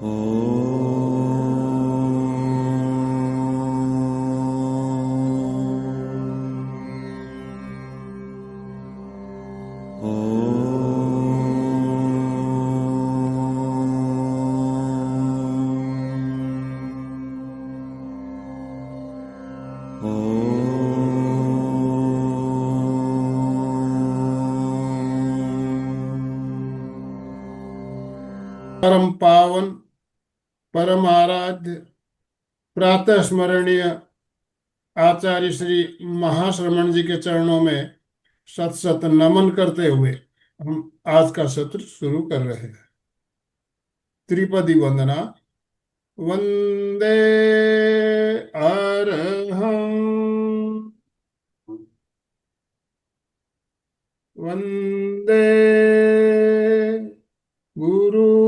परम पावन परम आराध्य प्रातः स्मरणीय आचार्य श्री महाश्रमण जी के चरणों में सत सत नमन करते हुए हम आज का सत्र शुरू कर रहे हैं। त्रिपदी वंदना। वंदे अरहं वंदे गुरुवरं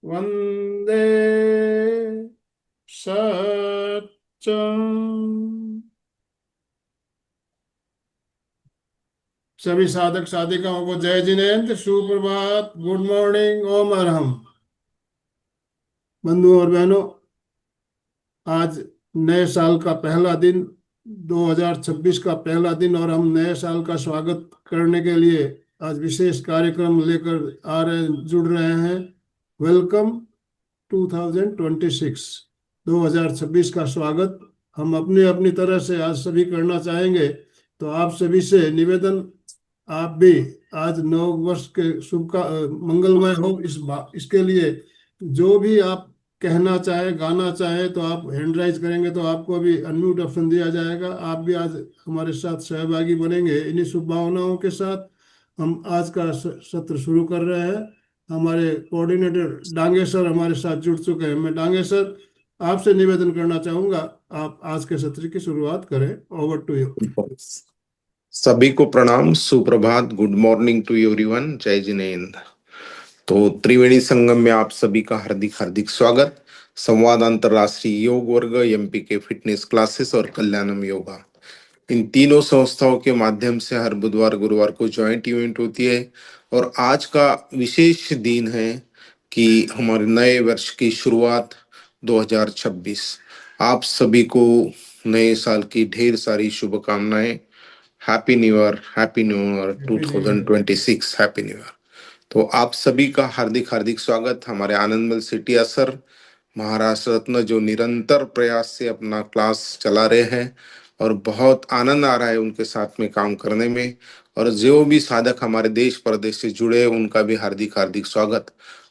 वंदे सच्चं। सभी साधक साधिकाओं को जय जिनेन्द्र, सुप्रभात, गुड मॉर्निंग, ओम अरहम। बंधुओं और बहनों, आज नए साल का पहला दिन, 2026 का पहला दिन, और हम नए साल का स्वागत करने के लिए आज विशेष कार्यक्रम लेकर जुड़ रहे हैं। वेलकम 2026, 2026 का स्वागत हम अपनी अपनी तरह से आज सभी करना चाहेंगे। तो आप सभी से निवेदन, आप भी आज नव वर्ष के मंगलमय हो। इसके लिए जो भी आप कहना चाहे, गाना चाहे, तो आप हैंड राइज करेंगे तो आपको भी अनम्यूट ऑप्शन दिया जाएगा। आप भी आज हमारे साथ सहभागी बनेंगे। इन्हीं शुभ भावनाओं के साथ हम आज का सत्र शुरू कर रहे हैं। हमारे कोऑर्डिनेटर डांगे सर हमारे साथ जुड़ चुके हैं। मैं डांगे सर आपसे निवेदन करना चाहूंगा, आप आज के सत्र की शुरुआत करें। Over to you. सभी को प्रणाम, सुप्रभात, गुड मॉर्निंग टू एवरीवन, जय जिनेन्द्र। तो त्रिवेणी संगम में आप सभी का हार्दिक हार्दिक स्वागत। संवाद अंतरराष्ट्रीय योग वर्ग, एमपीके फिटनेस क्लासेस और कल्याणम योगा, इन तीनों संस्थाओं के माध्यम से हर बुधवार गुरुवार को ज्वाइंट इवेंट होती है। और आज का विशेष दिन है कि हमारे नए वर्ष की शुरुआत 2026। आप सभी को नए साल की ढेर सारी शुभकामनाएं। Happy new year, happy new year 2026, happy new year. तो आप सभी का हार्दिक हार्दिक स्वागत। हमारे आनंदमल सिटिया सर, महाराष्ट्र रत्न, जो निरंतर प्रयास से अपना क्लास चला रहे हैं और बहुत आनंद आ रहा है उनके साथ में काम करने में। और जो भी साधक हमारे देश प्रदेश से जुड़े हैं उनका भी हार्दिक हार्दिक स्वागत।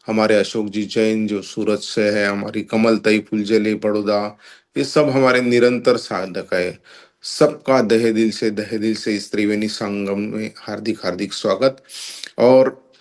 हमारे अशोक जी जैन जो सूरत से है, हमारी कमल तई फुलझले बड़ौदा, ये सब हमारे निरंतर साधक है। सबका दहे दिल से इस त्रिवेणी संगम में हार्दिक हार्दिक स्वागत। और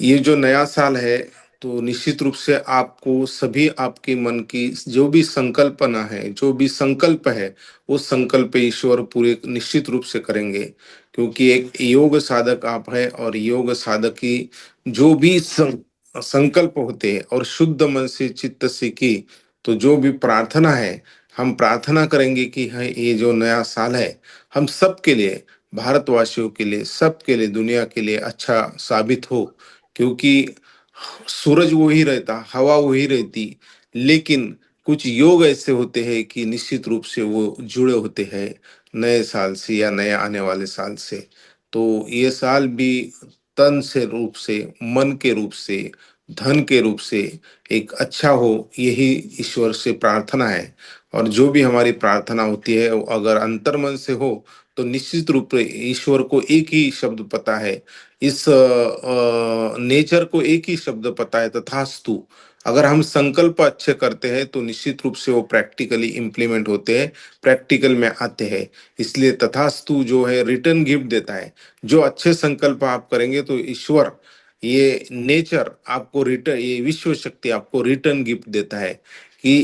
ये जो नया साल है, तो निश्चित रूप से आपको सभी आपके मन की जो भी संकल्पना है, जो भी संकल्प है, वो संकल्प ईश्वर पूरे निश्चित रूप से करेंगे। क्योंकि एक योग साधक आप है, और योग साधक की जो भी संकल्प होते हैं और शुद्ध मन से चित्त से की, तो जो भी प्रार्थना है, हम प्रार्थना करेंगे कि है ये जो नया साल है हम सबके लिए, भारतवासियों के लिए, सबके लिए, दुनिया के लिए अच्छा साबित हो। क्योंकि सूरज वही रहता, हवा वही रहती, लेकिन कुछ योग ऐसे होते हैं कि निश्चित रूप से वो जुड़े होते हैं नए साल से या नए आने वाले साल से। तो ये साल भी तन से रूप से, मन के रूप से, धन के रूप से एक अच्छा हो, यही ईश्वर से प्रार्थना है। और जो भी हमारी प्रार्थना होती है वो अगर अंतर्मन से हो, तो निश्चित रूप से ईश्वर को एक ही शब्द पता है, इस नेचर को एक ही शब्द पता है, तथास्तु। अगर हम संकल्प अच्छे करते हैं तो निश्चित रूप से वो प्रैक्टिकली इम्प्लीमेंट होते हैं, प्रैक्टिकल में आते हैं। इसलिए तथास्तु जो है रिटर्न गिफ्ट देता है। जो अच्छे संकल्प आप करेंगे तो ईश्वर, ये नेचर आपको रिटर्न, ये विश्व शक्ति आपको रिटर्न गिफ्ट देता है। कि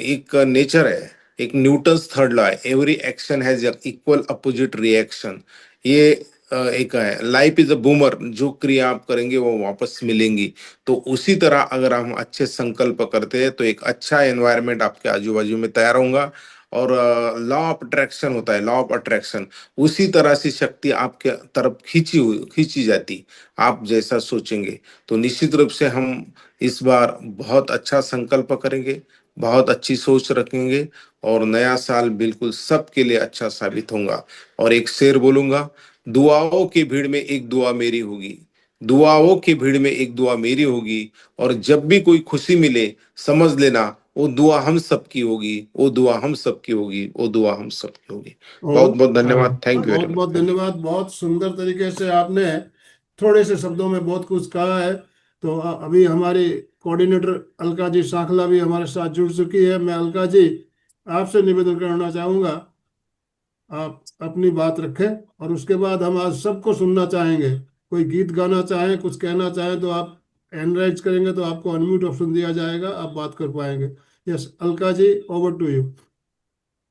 एक नेचर है, एक न्यूटन्स थर्ड लॉ है, every action has equal opposite reaction. ये एक है, लाइफ इज अ बूमर, जो क्रिया आप करेंगे वो वापस मिलेंगी। तो उसी तरह अगर हम अच्छे संकल्प करते हैं तो एक अच्छा एनवायरनमेंट आपके आजू बाजू में तैयार होगा, और लॉ ऑफ अट्रैक्शन होता है, लॉ ऑफ अट्रैक्शन, उसी तरह से शक्ति आपके तरफ खींची जाती। आप जैसा सोचेंगे तो निश्चित रूप से हम इस बार बहुत अच्छा संकल्प करेंगे, बहुत अच्छी सोच रखेंगे और नया साल बिल्कुल सबके लिए अच्छा साबित होगा। और एक शेर बोलूंगा, दुआओं की भीड़ में एक दुआ मेरी होगी, दुआओं की भीड़ में एक दुआ मेरी होगी, और जब भी कोई खुशी मिले समझ लेना वो दुआ हम सबकी होगी, वो दुआ हम सबकी होगी, वो दुआ हम सबकी होगी। बहुत बहुत धन्यवाद, थैंक यू बहुत वेरी बहुत मच। धन्यवाद। बहुत सुंदर तरीके से आपने थोड़े से शब्दों में बहुत कुछ कहा है। तो अभी हमारी कोऑर्डिनेटर अलका जी सांखला भी हमारे साथ जुड़ चुकी है। मैं अलका जी आपसे निवेदन करना चाहूंगा, आप अपनी बात रखें और उसके बाद हम आज सबको सुनना चाहेंगे। कोई गीत गाना चाहें, कुछ कहना चाहें तो आप एनराइज करेंगे तो आपको अनम्यूट ऑप्शन दिया जाएगा, आप बात कर पाएंगे। Yes Alka ji, over to you.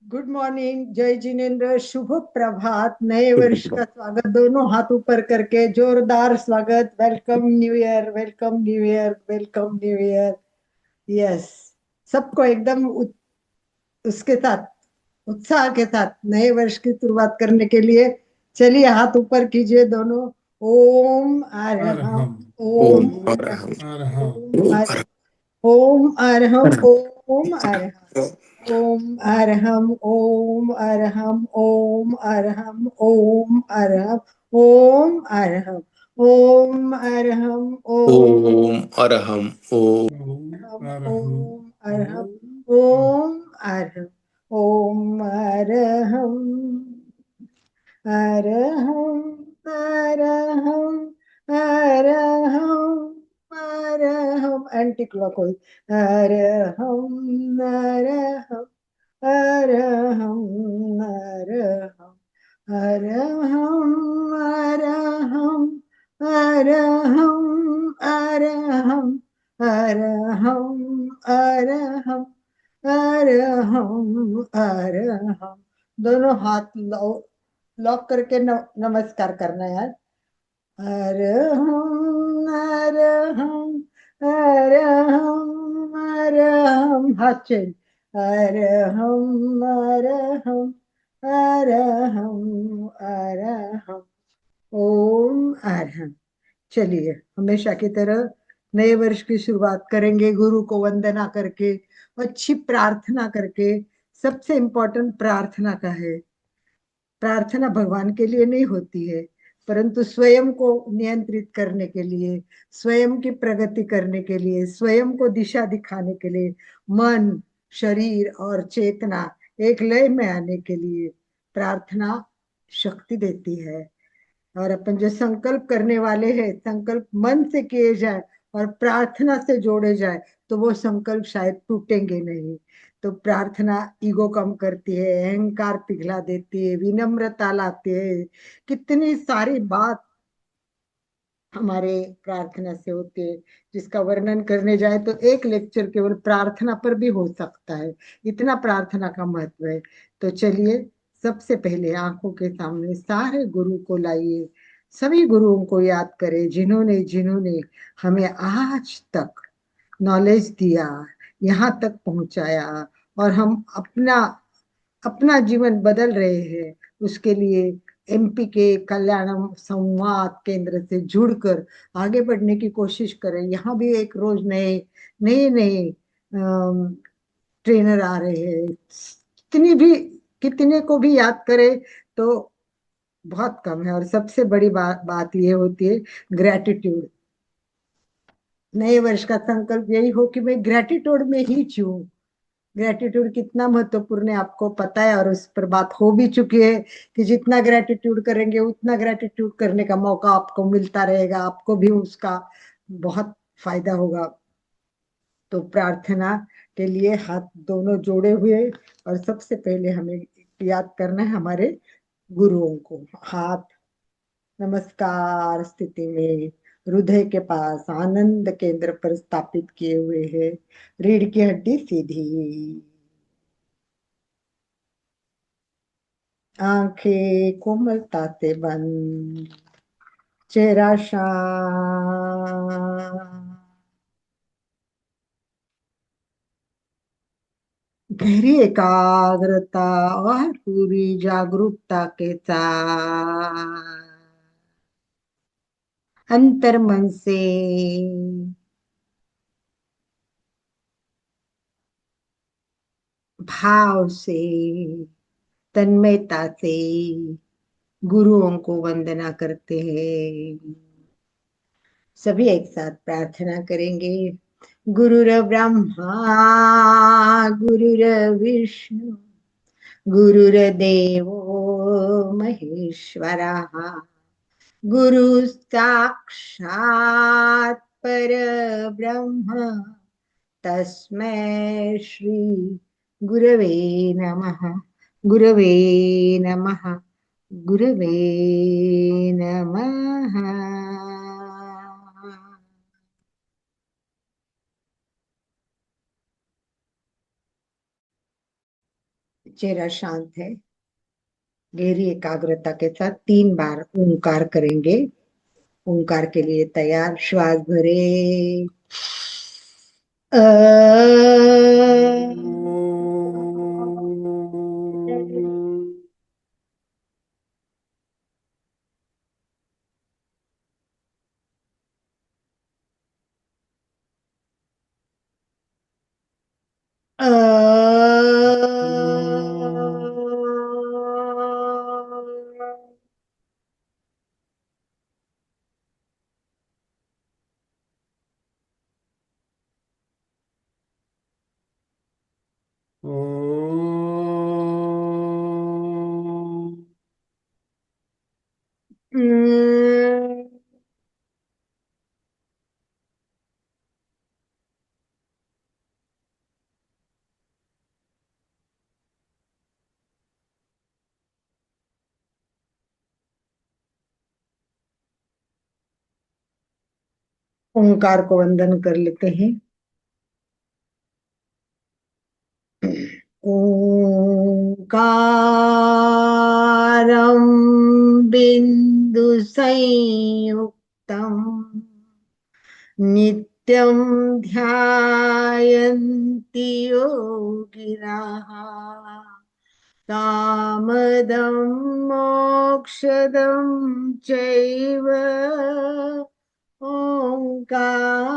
Good morning, जय जिनेन्द्र, शुभ प्रभात, नए वर्ष का स्वागत। दोनों हाथ ऊपर करके जोरदार स्वागत। Welcome new year, welcome new year, welcome new year. Yes, सबको एकदम उसके साथ, उत्साह के साथ नए वर्ष की शुरुआत करने के लिए चलिए हाथ ऊपर कीजिए दोनों। ओम अरहम, अरहम, ओम ओम अरहम, अरहम, ओम ओम अरहम, ओम अरहम, ओम अरहम, अरहम, ओम अरहम, ओम अरहम, ओम अरहम, ओम अरहम, ओम अरहम, ओम अरहम, ओम ओम अरहम, ओम अरहम, ओम अरहम, ओम अरहम, ओम अरहम, अरहम, अरहम, अरहम, अरहम, एंटी क्लॉकवाइज, अरहम, अरहम, अरहम, अरहम, अरहम, अरहम, अरहम, अरहम, अरहम, अरहम, अरहम, अरहम। दोनों हाथ लॉक करके नमस्कार करना है यार। अरहम, अरहम, अरहम, अरहम, हाथ चेंज। अरहम, अरहम, अरहम, अरहम, ओम अरहम। चलिए हमेशा की तरह नए वर्ष की शुरुआत करेंगे गुरु को वंदना करके, अच्छी प्रार्थना करके। सबसे इम्पोर्टेंट प्रार्थना का है। प्रार्थना भगवान के लिए नहीं होती है, परंतु स्वयं को नियंत्रित करने के लिए, स्वयं की प्रगति करने के लिए, स्वयं को दिशा दिखाने के लिए, मन, शरीर और चेतना एक लय में आने के लिए प्रार्थना शक्ति देती है। और अपन जो संकल्प करने वाले हैं, संकल्प मन से किए जाए और प्रार्थना से जोड़े जाए तो वो संकल्प शायद टूटेंगे नहीं। तो प्रार्थना ईगो कम करती है, अहंकार पिघला देती है, विनम्रता लाती है। कितनी सारी बात हमारे प्रार्थना से होती है, जिसका वर्णन करने जाए तो एक लेक्चर केवल प्रार्थना पर भी हो सकता है, इतना प्रार्थना का महत्व है। तो चलिए सबसे पहले आंखों के सामने सारे गुरु को लाइए, सभी गुरुओं को याद करें जिन्होंने जिन्होंने हमें आज तक नॉलेज दिया, यहाँ तक पहुंचाया, और हम अपना अपना जीवन बदल रहे हैं। उसके लिए एमपी के कल्याणम संवाद केंद्र से जुड़कर आगे बढ़ने की कोशिश करें। यहाँ भी एक रोज नए नए नए ट्रेनर आ रहे हैं। कितने को भी याद करें तो बहुत कम है। और सबसे बड़ी बात ये होती है ग्रेटिट्यूड। नए वर्ष का संकल्प यही हो कि मैं ग्रेटिट्यूड में ही जीऊं। ग्रेटिट्यूड कितना महत्वपूर्ण है आपको पता है, और उस पर बात हो भी चुकी है कि जितना ग्रेटिट्यूड करेंगे उतना ग्रेटिट्यूड करने का मौका आपको मिलता रहेगा, आपको भी उसका बहुत फायदा होगा। तो प्रार्थना के लिए हाथ दोनों जोड़े हुए, और सबसे पहले हमें याद करना है हमारे गुरुओं को। हाथ नमस्कार स्थिति में हृदय के पास आनंद केंद्र पर स्थापित किए हुए हैं। रीढ़ की हड्डी सीधी, आंखें कोमलता से बंद, चेहरा शांत, गहरी एकाग्रता और पूरी जागरूकता के साथ अंतर मन से भाव से तन्मयता से गुरुओं को वंदना करते हैं। सभी एक साथ प्रार्थना करेंगे। गुरुर ब्रह्मा गुरुर विष्णु गुरुर्देवो महेश्वरः गुरु साक्षात् परब्रह्म तस्मै श्री गुरवे नमः गुरवे नमः गुरवे नमः। चेहरा शांत है। गहरी एकाग्रता के साथ 3 बार ओंकार करेंगे। ओंकार के लिए तैयार। श्वास भरे अ ओंकार को वंदन कर लेते हैं। ओंकारं बिंदु संयुक्तम् नित्यं ध्यायन्ति योगिनः कामदं मोक्षदं चैव ओंकाराय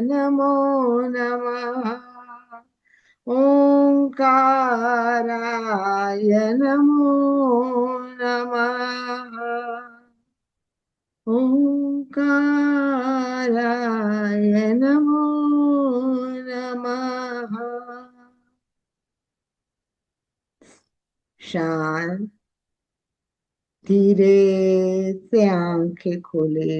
नमो नमः ओंकाराय नमो नमः ओंकाराय नमो नमः। शांत धीरे से आंखें खोले।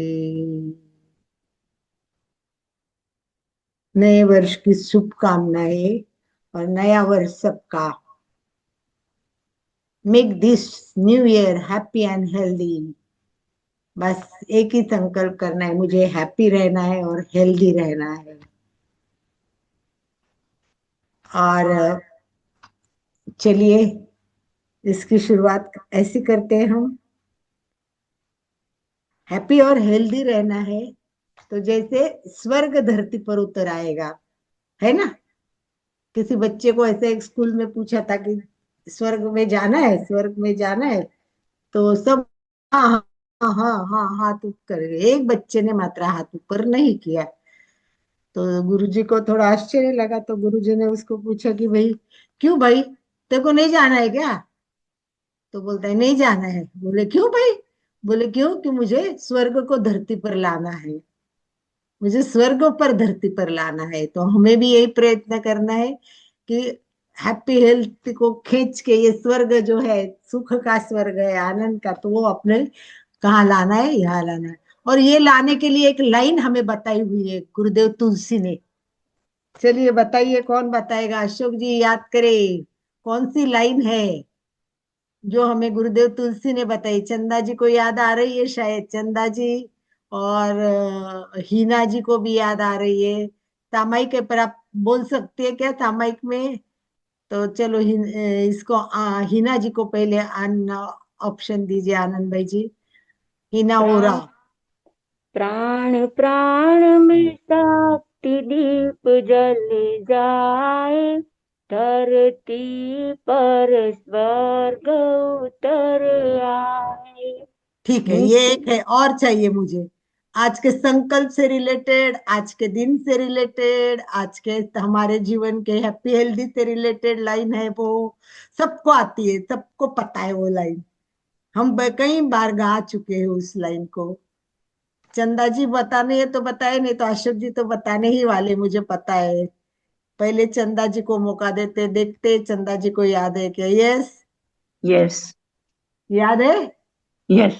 नए वर्ष की शुभकामनाएं और नया वर्ष सबका make this new year happy and healthy. बस एक ही संकल्प करना है, मुझे हैप्पी रहना है और हेल्दी रहना है। और चलिए इसकी शुरुआत ऐसी करते हैं हम। हैप्पी और हेल्दी रहना है तो जैसे स्वर्ग धरती पर उतर आएगा, है ना। किसी बच्चे को ऐसे एक स्कूल में पूछा था कि स्वर्ग में जाना है, स्वर्ग में जाना है, तो सब हाँ हाँ हाँ हाँ हाथ ऊपर। एक बच्चे ने मात्र हाथ ऊपर नहीं किया। तो गुरुजी को थोड़ा आश्चर्य लगा, तो गुरुजी ने उसको पूछा कि भाई क्यों भाई, तेरे को नहीं जाना है क्या। तो बोलता है नहीं जाना है। बोले क्यों भाई। बोले क्यों कि मुझे स्वर्ग को धरती पर लाना है, मुझे स्वर्ग पर धरती पर लाना है। तो हमें भी यही प्रयत्न करना है कि हैप्पी हेल्थ को खींच के ये स्वर्ग जो है, सुख का स्वर्ग है, आनंद का, तो वो अपने कहाँ लाना है, यहाँ लाना है। और ये लाने के लिए एक लाइन हमें बताई हुई है गुरुदेव तुलसी ने। चलिए बताइए, कौन बताएगा। अशोक जी याद करे कौन सी लाइन है जो हमें गुरुदेव तुलसी ने बताई। चंदा जी को याद आ रही है शायद, चंदा जी और हीना जी को भी याद आ रही है। सामायिक है पर आप बोल सकते हैं क्या सामायिक में। तो चलो इसको हीना जी को पहले ऑप्शन दीजिए, आनंद भाई जी। हीना ओरा। प्राण प्राण प्राण में शक्ति दीप जल जाए, धरती पर स्वर्ग उतर आए। ठीक है, ये एक है और चाहिए मुझे। आज के संकल्प से रिलेटेड, आज के दिन से रिलेटेड, आज के हमारे जीवन के हैप्पी हेल्दी से रिलेटेड लाइन है वो। सबको आती है, सबको पता है वो लाइन। हम कई बार गा चुके हैं उस लाइन को। चंदा जी बताने है तो बताए, नहीं तो अशोक जी तो बताने ही वाले, मुझे पता है। पहले चंदा जी को मौका देते, देखते चंदा जी को याद है क्या? यस, यस याद है? यस।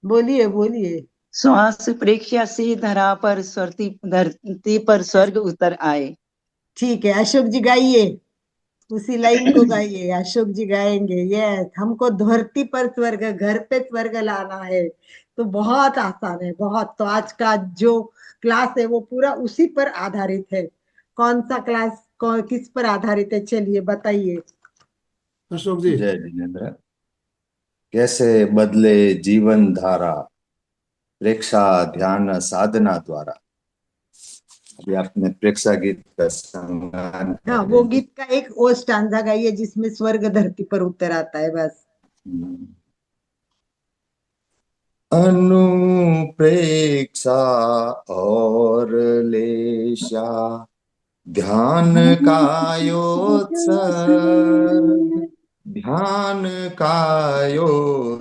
बोलिए बोलिए। श्वास प्रेक्षा से धरती पर स्वर्ग उतर आए। ठीक है, अशोक जी गाइए, उसी लाइन को गाइए। अशोक जी गाएंगे। यस, हमको धरती पर स्वर्ग, घर पे स्वर्ग लाना है। तो बहुत आसान है, बहुत। तो आज का जो क्लास है वो पूरा उसी पर आधारित है। कौन सा क्लास किस पर आधारित है, चलिए बताइए। अशोक जी। जय जिनेन्द्र। कैसे बदले जीवन धारा, प्रेक्षा ध्यान साधना द्वारा। अभी आपने प्रेक्षा गीत का संगान हाँ, कर वो रहे गीत का एक वो स्टांजा गाइए जिसमें स्वर्ग धरती पर उतर आता है, बस। थे। अनुप्रेक्षा और लेशा, ध्यान कायोत्सर्ग, ध्यान कायोत्सर्ग।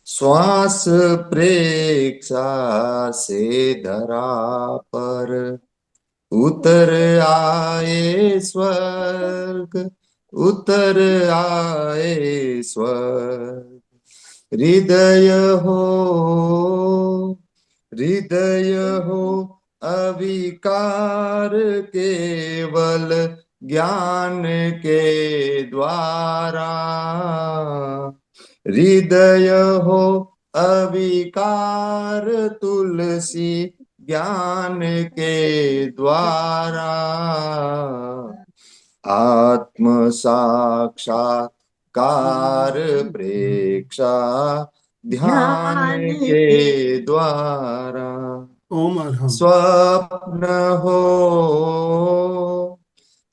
श्वास प्रेक्षा से धरा पर उतर आए स्वर्ग, उतर आए स्वर्ग। हृदय हो, हृदय हो अविकार, केवल ज्ञान के द्वारा। हृदय हो अविकार, तुलसी ज्ञान के द्वारा। आत्म साक्षात्कार प्रेक्षा, ध्यान ध्यान के के द्वारा। ओम अरहम। स्वप्न हो,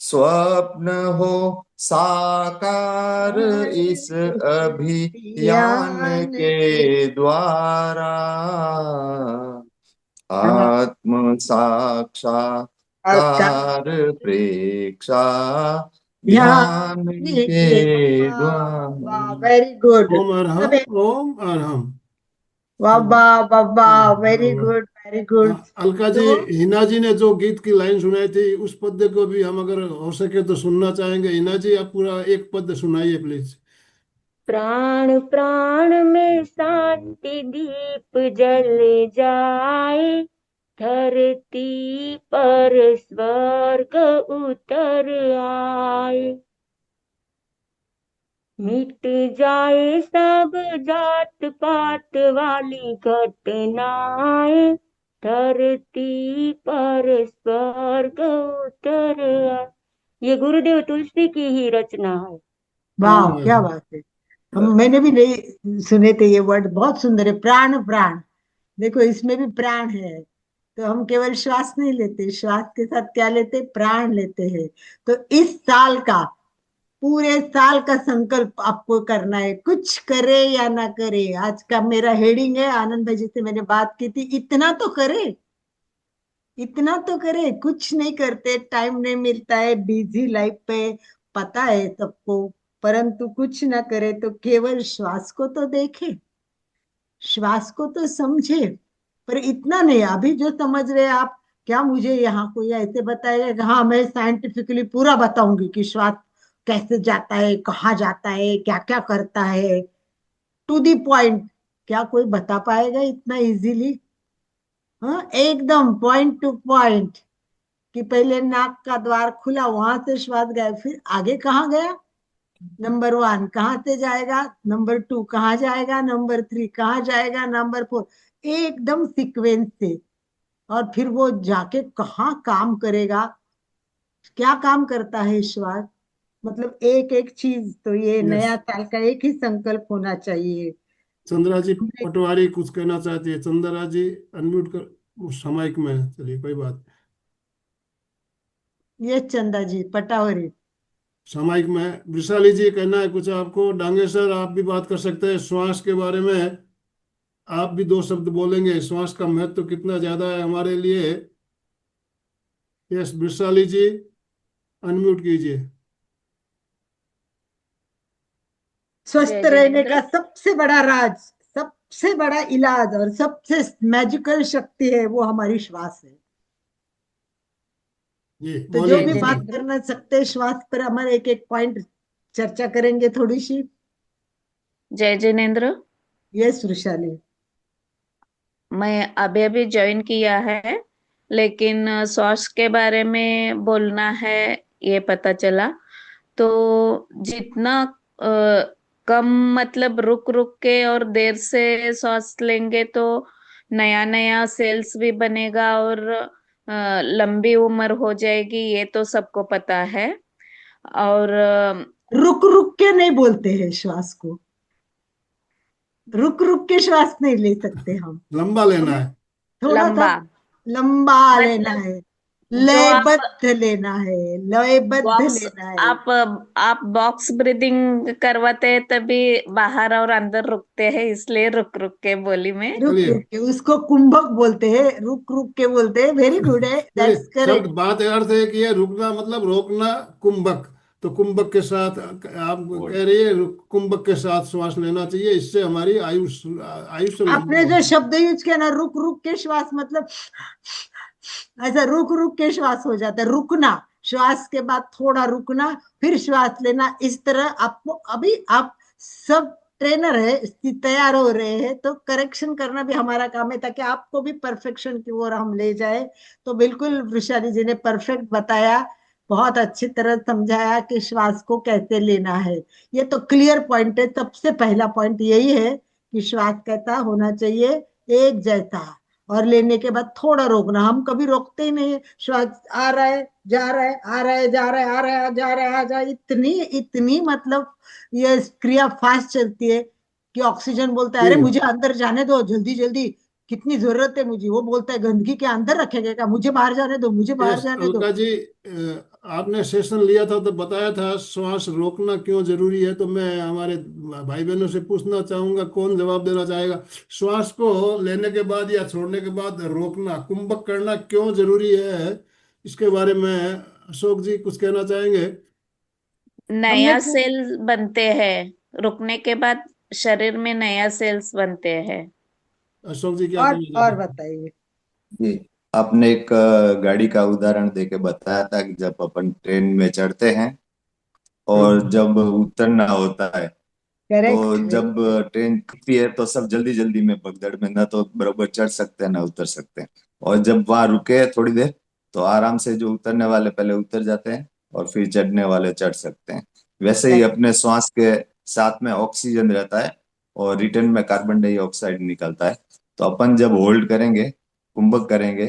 स्वप्न हो साकार, इस अभियान के द्वारा। आत्म साक्षात्कार प्रेक्षा, ध्यान के द्वारा। Very good. ओम सब एक, अरहम, ओम अरहम। वाह वाह वाह वाह, वेरी वाह। Good very good. Alka ji, तो हिना जी ने जो गीत की लाइन सुनाई थी उस पद्य को भी हम अगर हो सके तो सुनना चाहेंगे। हिना जी, आप पूरा एक पद्य सुनाइए प्लीज। प्राण प्राण में शांति दीप जल जाए, धरती पर स्वर्ग उतर आए। मिट जाए सब जात पात वाली घटनाएं, धरती पर स्वर्ग उतर आए। ये गुरुदेव तुलसी की ही रचना है। वाह, ओम क्या अरहम। बात है। मैंने भी नहीं सुने थे ये वर्ड, बहुत सुंदर है। प्राण प्राण, देखो इसमें भी प्राण है। तो हम केवल श्वास नहीं लेते, श्वास के साथ क्या लेते? प्राण लेते हैं। तो इस साल का, पूरे साल का संकल्प आपको करना है, कुछ करे या ना करे। आज का मेरा हेडिंग है, आनंद भाई जी से मैंने बात की थी, इतना तो करे, इतना तो करे। कुछ नहीं करते, टाइम नहीं मिलता है, बिजी लाइफ पे, पता है सबको। परंतु कुछ ना करे तो केवल श्वास को तो देखे, श्वास को तो समझे। पर इतना नहीं, अभी जो समझ रहे आप, क्या मुझे यहाँ कोई ऐसे बताएगा कि हाँ मैं साइंटिफिकली पूरा बताऊंगी कि श्वास कैसे जाता है, कहाँ जाता है, क्या क्या करता है, टू दी पॉइंट? क्या कोई बता पाएगा इतना इजीली? हाँ, एकदम पॉइंट टू पॉइंट। कि पहले नाक का द्वार खुला, वहां से श्वास गया, फिर आगे कहाँ गया, नंबर 1 कहाँ से जाएगा, नंबर 2 कहाँ जाएगा, नंबर 3 कहाँ जाएगा, नंबर 4, एकदम सीक्वेंस से। और फिर वो जाके कहाँ काम करेगा, क्या काम करता है श्वास। मतलब एक एक चीज। तो ये यस। नया साल का एक ही संकल्प होना चाहिए। चंद्रा जी पटवारी कुछ कहना चाहती है। चंद्रा जी, अनम्यूट कर उस सामायिक में। चलिए, कोई बात ये चंदा जी पटावरी। सामायिक में वृषाली जी कहना है कुछ आपको? डांगे सर आप भी बात कर सकते हैं श्वास के बारे में। आप भी दो शब्द बोलेंगे, श्वास का महत्व कितना ज्यादा है हमारे लिए। यस वृषाली जी, अनम्यूट कीजिए। स्वस्थ जय रहने जिनेन्द्र। का सबसे बड़ा राज, सबसे बड़ा इलाज और सबसे मैजिकल शक्ति है वो हमारी श्वास है। जी तो जो बोलिए भी जय बात वृषाली। जिनेन्द्र। करना सकते हैं श्वास पर, हमारे एक एक पॉइंट चर्चा करेंगे थोड़ी सी। जय जिनेन्द्र। यस वृषाली। मैं अभी अभी ज्वाइन किया है, लेकिन सॉस के बारे में बोलना है ये पता चला। तो जितना कम मतलब रुक रुक के और देर से सांस लेंगे तो नया नया सेल्स भी बनेगा और लंबी उम्र हो जाएगी, ये तो सबको पता है। और रुक रुक के नहीं बोलते हैं श्वास को, रुक रुक के श्वास नहीं ले सकते हम। लंबा लेना हमें है। थोड़ा सा लंबा लंबा लेना मतलब है, जो आप लयबद्ध लेना है, लयबद्ध बॉक्स लेना है। आप बॉक्स ब्रीदिंग करवाते हैं तभी बाहर और अंदर रुकते हैं, इसलिए रुक रुक के बोली मैं। रुक चलिए रुक के, उसको कुंभक बोलते हैं, रुक रुक के बोलते हैं। वेरी गुड है, चलिए, दैट्स शब्द करेक्ट। बात अर्थ है कि ये रुकना मतलब रोकना, कुंभक। तो कुंभक के साथ आप कह रही है कुंभक के साथ श्वास लेना चाहिए, इससे हमारी आयुष्य लंबा आपने जो होगा। शब्द यूज किया ना, रुक रुक के श्वास, मतलब ऐसा रुक रुक के श्वास हो जाता है। रुकना, श्वास के बाद थोड़ा रुकना, फिर श्वास लेना। इस तरह आपको, अभी आप सब ट्रेनर है, तैयार हो रहे हैं, तो करेक्शन करना भी हमारा काम है ताकि आपको भी परफेक्शन की ओर हम ले जाए। तो बिल्कुल वृषाली जी ने परफेक्ट बताया, बहुत अच्छी तरह समझाया कि श्वास को कैसे लेना है। ये तो क्लियर पॉइंट है। सबसे पहला पॉइंट यही है कि श्वास कैसा होना चाहिए, एक जैसा, और लेने के बाद थोड़ा रोकना। हम कभी रोकते ही नहीं, श्वास आ रहा है जा रहा है, आ रहा है जा रहा है, आ रहा है जा रहा है, आ जा, इतनी इतनी मतलब ये क्रिया फास्ट चलती है कि ऑक्सीजन बोलता है जी अरे मुझे अंदर जाने दो जल्दी जल्दी, कितनी जरूरत है मुझे। वो बोलता है गंदगी के अंदर रखेगा क्या, मुझे बाहर जाने दो, मुझे बाहर यस जाने दो। अलका जी, आपने सेशन लिया था तो बताया था श्वास रोकना क्यों जरूरी है, तो मैं हमारे भाई बहनों से पूछना चाहूंगा, कौन जवाब देना चाहेगा? श्वास को लेने के बाद या छोड़ने के बाद रोकना, कुंभक करना क्यों जरूरी है, इसके बारे में अशोक जी कुछ कहना चाहेंगे? हमने नया सेल बनते हैं, रुकने के बाद शरीर में नया सेल्स बनते हैं। अशोक जी क्या कहना और चाहते हैं? बताइए। जी, आपने एक गाड़ी का उदाहरण देके बताया था कि जब अपन ट्रेन में चढ़ते हैं और जब उतरना होता है, करेक्ट, तो जब ट्रेन खुलती है तो सब जल्दी जल्दी में भगदड़ में ना तो बराबर चढ़ सकते हैं ना उतर सकते हैं। और जब वहां रुके थोड़ी देर तो आराम से जो उतरने वाले पहले उतर जाते हैं और फिर चढ़ने वाले चढ़ सकते हैं। वैसे ही अपने श्वास के साथ में ऑक्सीजन रहता है और रिटर्न में कार्बन डाइऑक्साइड निकलता है। तो अपन जब होल्ड करेंगे, कुंभक करेंगे,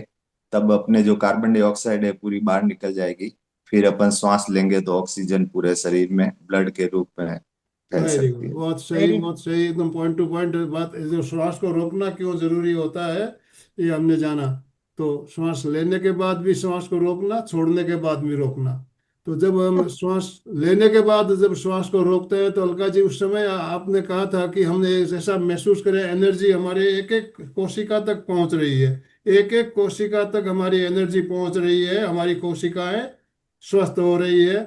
तब अपने जो कार्बन डाइऑक्साइड है पूरी बाहर निकल जाएगी। फिर अपन श्वास लेंगे तो ऑक्सीजन पूरे शरीर में ब्लड के रूप में फैल वेरी सकती गुड, है। बहुत सही वेरी बहुत सही, एकदम पॉइंट टू पॉइंट बात। जो श्वास को रोकना क्यों जरूरी होता है ये हमने जाना। तो श्वास लेने के बाद भी श्वास को रोकना, छोड़ने के बाद भी रोकना। तो जब हम श्वास लेने के बाद जब श्वास को रोकते हैं तो अलका जी उस समय आपने कहा था कि हमने ऐसा महसूस करें एनर्जी हमारे एक एक कोशिका तक पहुंच रही है, एक एक कोशिका तक हमारी एनर्जी पहुंच रही है, हमारी कोशिकाएं स्वस्थ हो रही है।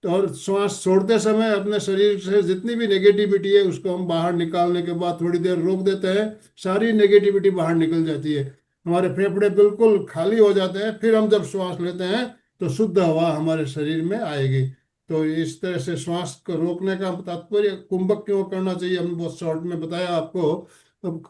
तो और श्वास छोड़ते समय अपने शरीर से जितनी भी नेगेटिविटी है उसको हम बाहर निकालने के बाद थोड़ी देर रोक देते हैं, सारी नेगेटिविटी बाहर निकल जाती है, हमारे फेफड़े बिल्कुल खाली हो जाते हैं। फिर हम जब श्वास लेते हैं तो शुद्ध हवा हमारे शरीर में आएगी। तो इस तरह से श्वास को रोकने का तात्पर्य कुंभक क्यों करना चाहिए हमने बहुत शॉर्ट में बताया आपको। अब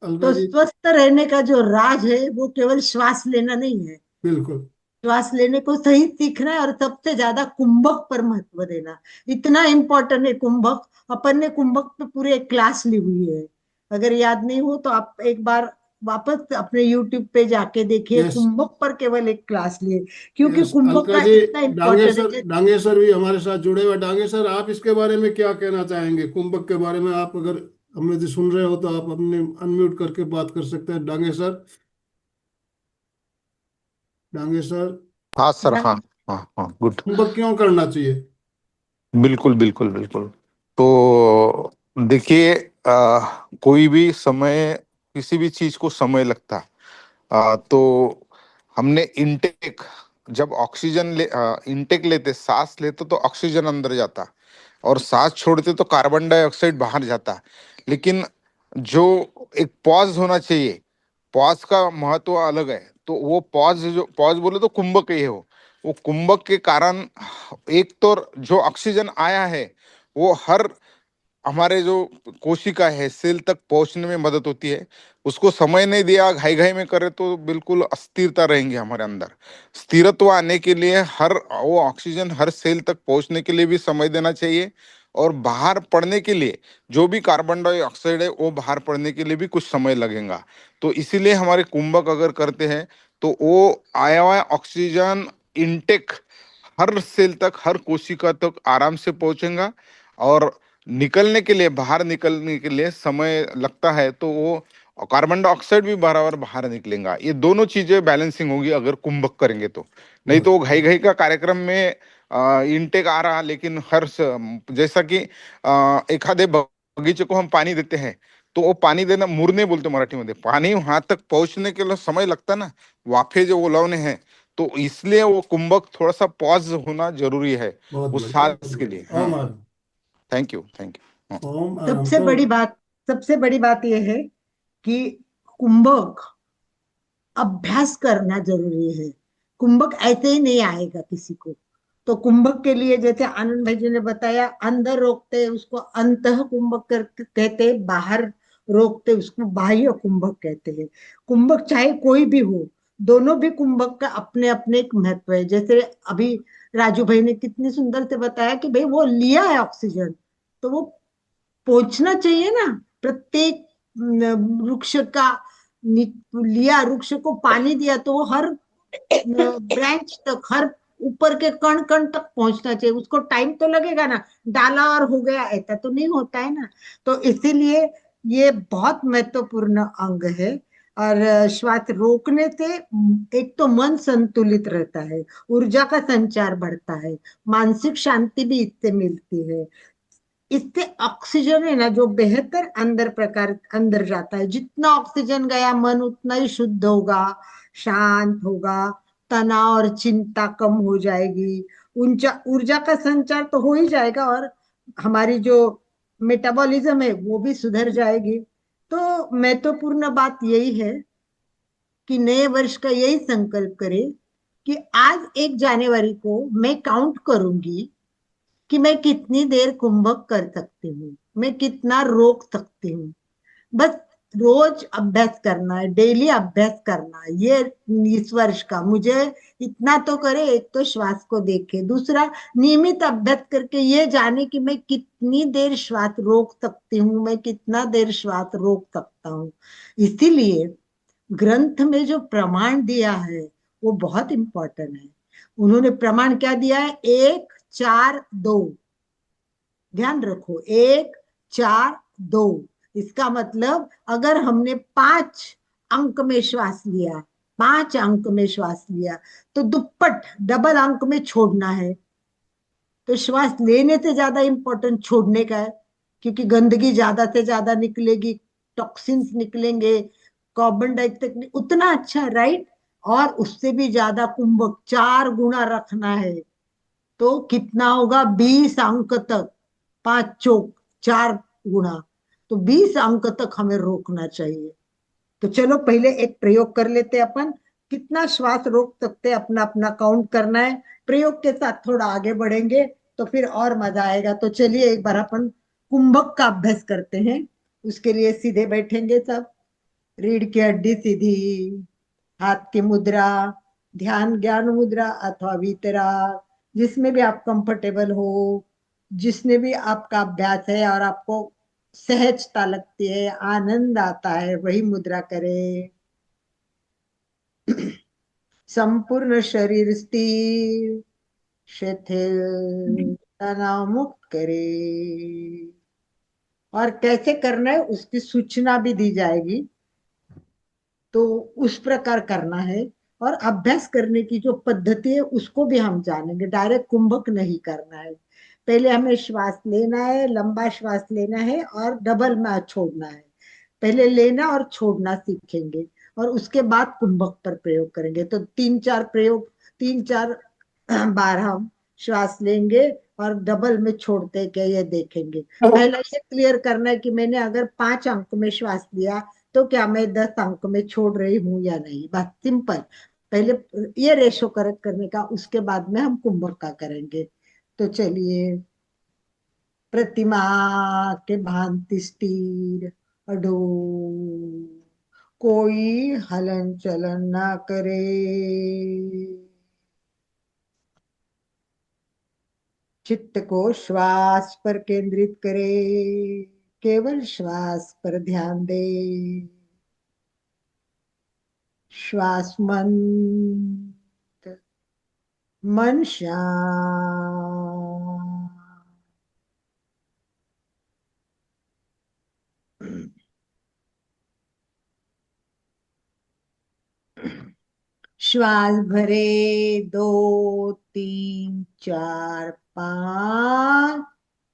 अलका तो जी। स्वस्थ रहने का जो राज है वो केवल श्वास लेना नहीं है, बिल्कुल। श्वास लेने को सही सीखना है और सबसे ज्यादा कुंभक पर महत्व देना। इतना इम्पोर्टेंट है कुंभक। अपन ने कुंभक पे पूरी एक क्लास ली हुई है, अगर याद नहीं हो तो आप एक बार वापस अपने YouTube पे जाके देखिए, यस कुंभक पर केवल एक क्लास लिए, क्योंकि यस कुंभक अलका का जी, इतना इम्पोर्टेंट है। डांगेसर भी हमारे साथ जुड़े हुए। डांगेसर आप इसके बारे में क्या कहना चाहेंगे, कुंभक के बारे में? आप अगर हमें जो सुन रहे हो तो आप अपने अनम्यूट करके बात कर सकते हैं। डांगेसर, डांगेसर। हाँ सर, हाँ। हाँ हाँ, गुड। कुंभक क्यों करना चाहिए? बिल्कुल बिल्कुल बिल्कुल। तो देखिए, कोई भी समय, किसी भी चीज को समय लगता है। तो हमने इनटेक, जब ऑक्सीजन इनटेक लेते, सांस लेते तो ऑक्सीजन अंदर जाता, और सांस छोड़ते तो कार्बन डाइऑक्साइड बाहर जाता। लेकिन जो एक पॉज होना चाहिए, पॉज का महत्व अलग है। तो वो पॉज, जो पॉज बोले तो कुंभक ही है वो कुंभक के कारण एक तो जो ऑक्सीजन आया है वो हर हमारे जो कोशिका है, सेल तक पहुंचने में मदद होती है। उसको समय नहीं दिया, घाई घाई में करे तो बिल्कुल अस्थिरता रहेंगे हमारे अंदर। स्थिरत्व आने के लिए हर वो ऑक्सीजन हर सेल तक पहुंचने के लिए भी समय देना चाहिए, और बाहर पड़ने के लिए जो भी कार्बन डाइऑक्साइड है वो बाहर पड़ने के लिए भी कुछ समय लगेगा। तो इसीलिए हमारे कुंभक अगर करते हैं तो वो आया हुआ ऑक्सीजन इनटेक हर सेल तक, हर कोशिका तक आराम से पहुंचेगा, और निकलने के लिए, बाहर निकलने के लिए समय लगता है तो वो कार्बन डाइऑक्साइड भी बराबर बाहर निकलेगा। ये दोनों चीजें बैलेंसिंग होगी अगर कुंभक करेंगे तो। नहीं तो वो घाई घाई का कार्यक्रम में इनटेक आ रहा, लेकिन जैसा कि एक आधे बगीचे को हम पानी देते हैं, तो वो पानी देना मुरने बोलते मराठी में, पानी वहां तक पहुंचने के लिए समय लगता ना, वाफे जो ओलावने हैं। तो इसलिए वो कुंभक थोड़ा सा पॉज होना जरूरी है बहुत उस बढ़िया, बहुत सांस के लिए। बढ़िया। हाँ, Om Arham. Thank you thank you. Om Arham. सबसे तो बड़ी बात, सबसे बड़ी बात यह है कि कुंभक अभ्यास करना जरूरी है। कुंभक ऐसे ही नहीं आएगा किसी को। तो कुंभक के लिए जैसे आनंद भाई जी ने बताया, अंदर रोकते उसको अंतः कुंभक कहते हैं, बाहर रोकते उसको बाह्य कुंभक कहते हैं। कुंभक चाहे कोई भी हो, दोनों भी कुंभक का अपने अपने एक महत्व है। जैसे अभी राजू भाई ने कितनी सुंदर से बताया कि भाई वो लिया है ऑक्सीजन, तो वो पहुंचना चाहिए ना। प्रत्येक वृक्ष का लिया, वृक्ष को पानी दिया, तो वो हर ब्रांच तक, हर ऊपर के कण कण तक पहुंचना चाहिए। उसको टाइम तो लगेगा ना, डाला और हो गया ऐसा तो नहीं होता है ना। तो इसीलिए ये बहुत महत्वपूर्ण अंग है। और श्वास रोकने से एक तो मन संतुलित रहता है, ऊर्जा का संचार बढ़ता है, मानसिक शांति भी इससे मिलती है। इससे ऑक्सीजन है ना जो बेहतर अंदर प्रकार अंदर जाता है। जितना ऑक्सीजन गया मन उतना ही शुद्ध होगा, शांत होगा, तनाव और चिंता कम हो जाएगी, ऊंचा ऊर्जा का संचार तो हो ही जाएगा, और हमारी जो मेटाबॉलिज्म है वो भी सुधर जाएगी। तो महत्वपूर्ण बात यही है कि नए वर्ष का यही संकल्प करें कि आज 1 जनवरी को मैं काउंट करूंगी कि मैं कितनी देर कुंभक कर सकती हूँ, मैं कितना रोक सकती हूँ। बस रोज अभ्यास करना है, डेली अभ्यास करना है। ये इस वर्ष का मुझे इतना तो करे, एक तो श्वास को देखे, दूसरा नियमित अभ्यास करके ये जाने कि मैं कितनी देर श्वास रोक सकती हूँ, मैं कितना देर श्वास रोक सकता हूँ। इसीलिए ग्रंथ में जो प्रमाण दिया है वो बहुत इंपॉर्टेंट है। उन्होंने प्रमाण क्या दिया है? 1 4 2। ध्यान रखो, 1 4 2। इसका मतलब अगर हमने 5 अंक में श्वास लिया, 5 अंक में श्वास लिया, तो दुप्पट डबल अंक में छोड़ना है। तो श्वास लेने से ज्यादा इंपॉर्टेंट छोड़ने का है, क्योंकि गंदगी ज्यादा से ज्यादा निकलेगी, टॉक्सिन्स निकलेंगे, कार्बन डाइऑक्साइड उतना अच्छा, राइट। और उससे भी ज्यादा कुंभक 4 गुना रखना है। तो कितना होगा? 20 अंक तक, 5 चौक 4 गुना, तो 20 अंक तक हमें रोकना चाहिए। तो चलो पहले एक प्रयोग कर लेते हैं अपन, कितना श्वास रोक सकते हैं, अपना अपना काउंट करना है। प्रयोग के साथ थोड़ा आगे बढ़ेंगे तो फिर और मजा आएगा। तो चलिए एक बार अपन कुंभक का अभ्यास करते हैं। उसके लिए सीधे बैठेंगे सब, रीढ़ की हड्डी सीधी, हाथ की मुद्रा, ध्यान ज्ञान मुद्रा अथवा वितरा, जिसमें भी आप कंफर्टेबल हो, जिसने भी आपका अभ्यास है और आपको सहजता लगती है, आनंद आता है, वही मुद्रा करें। संपूर्ण शरीर स्थिर, शिथिल, तनाव मुक्त करे। और कैसे करना है उसकी सूचना भी दी जाएगी, तो उस प्रकार करना है। और अभ्यास करने की जो पद्धति है उसको भी हम जानेंगे। डायरेक्ट कुंभक नहीं करना है। पहले हमें श्वास लेना है, लंबा श्वास लेना है और डबल में छोड़ना है। पहले लेना और छोड़ना सीखेंगे और उसके बाद कुंभक पर प्रयोग करेंगे। तो 3-4 प्रयोग, 3-4 बार हम श्वास लेंगे और डबल में छोड़ते क्या ये देखेंगे। पहला ये क्लियर करना है कि मैंने अगर 5 अंक में श्वास लिया तो क्या मैं 10 अंक में छोड़ रही हूँ या नहीं। बस सिंपल, पहले ये रेशो करेक्ट करने का, उसके बाद में हम कुंभक का करेंगे। तो चलिए, प्रतिमा के भांति स्थिर अडो, कोई हलन चलन ना करे। चित्त को श्वास पर केंद्रित करे, केवल श्वास पर ध्यान दे। श्वास मंद, मन शांत। श्वास भरे 2 3 4 5,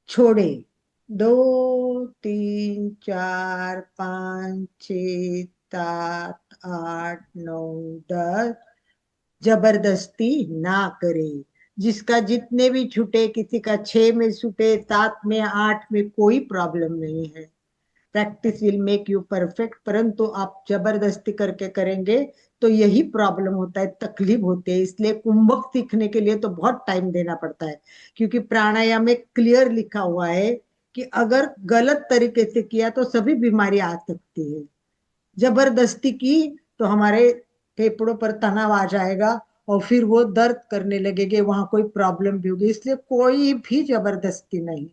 छोड़े 2 3 4 5 6 7 8 9 10। जबरदस्ती ना करे। जिसका जितने भी छूटे, किसी का 6 में छूटे, 7 में, 8 में, कोई प्रॉब्लम नहीं है। Practice will make you perfect. परंतु आप जबरदस्ती करके करेंगे तो यही प्रॉब्लम होता है, तकलीफ होती है। इसलिए कुंभक सीखने के लिए तो बहुत टाइम देना पड़ता है, क्योंकि प्राणायाम में क्लियर लिखा हुआ है कि अगर गलत तरीके से किया तो सभी बीमारी आ सकती है। जबरदस्ती की तो हमारे फेफड़ों पर तनाव आ जाएगा और फिर वो दर्द करने लगेगे, वहां कोई प्रॉब्लम भी होगी। इसलिए कोई भी जबरदस्ती नहीं,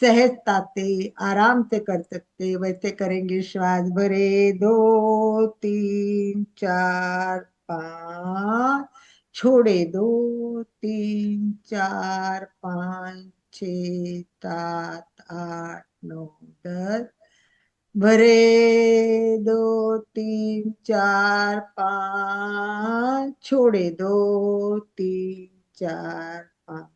सहजता से आराम से कर सकते वैसे करेंगे। श्वास भरे 2 3 4 5, छोड़े 2 3 4 5 6 7 8 9 10। भरे 2 3 4 5, छोड़े 2 3 4 5।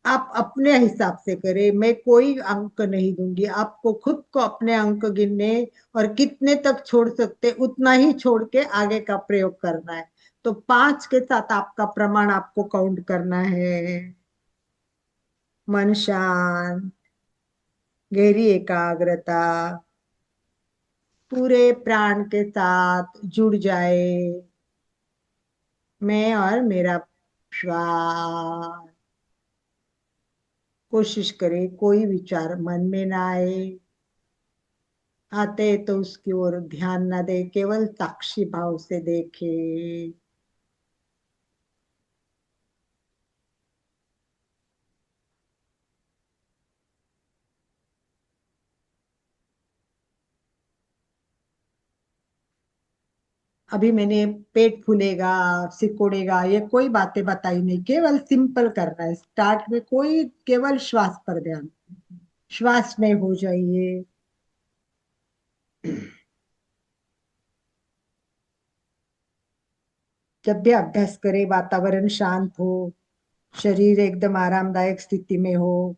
आप अपने हिसाब से करें, मैं कोई अंक नहीं दूंगी आपको। खुद को अपने अंक गिनने और कितने तक छोड़ सकते उतना ही छोड़ के आगे का प्रयोग करना है। तो 5 के साथ आपका प्रमाण आपको काउंट करना है। मन शांत, गहरी एकाग्रता, पूरे प्राण के साथ जुड़ जाए। मैं और मेरा श्वास। कोशिश करें कोई विचार मन में ना आए। आते तो उसकी ओर ध्यान ना दे, केवल साक्षी भाव से देखे। अभी मैंने पेट फूलेगा, सिकोड़ेगा, ये कोई बातें बताई नहीं, केवल सिंपल करना है। स्टार्ट में कोई, केवल श्वास पर ध्यान, श्वास में हो जाइए। जब भी अभ्यास करें वातावरण शांत हो, शरीर एकदम आरामदायक स्थिति में हो,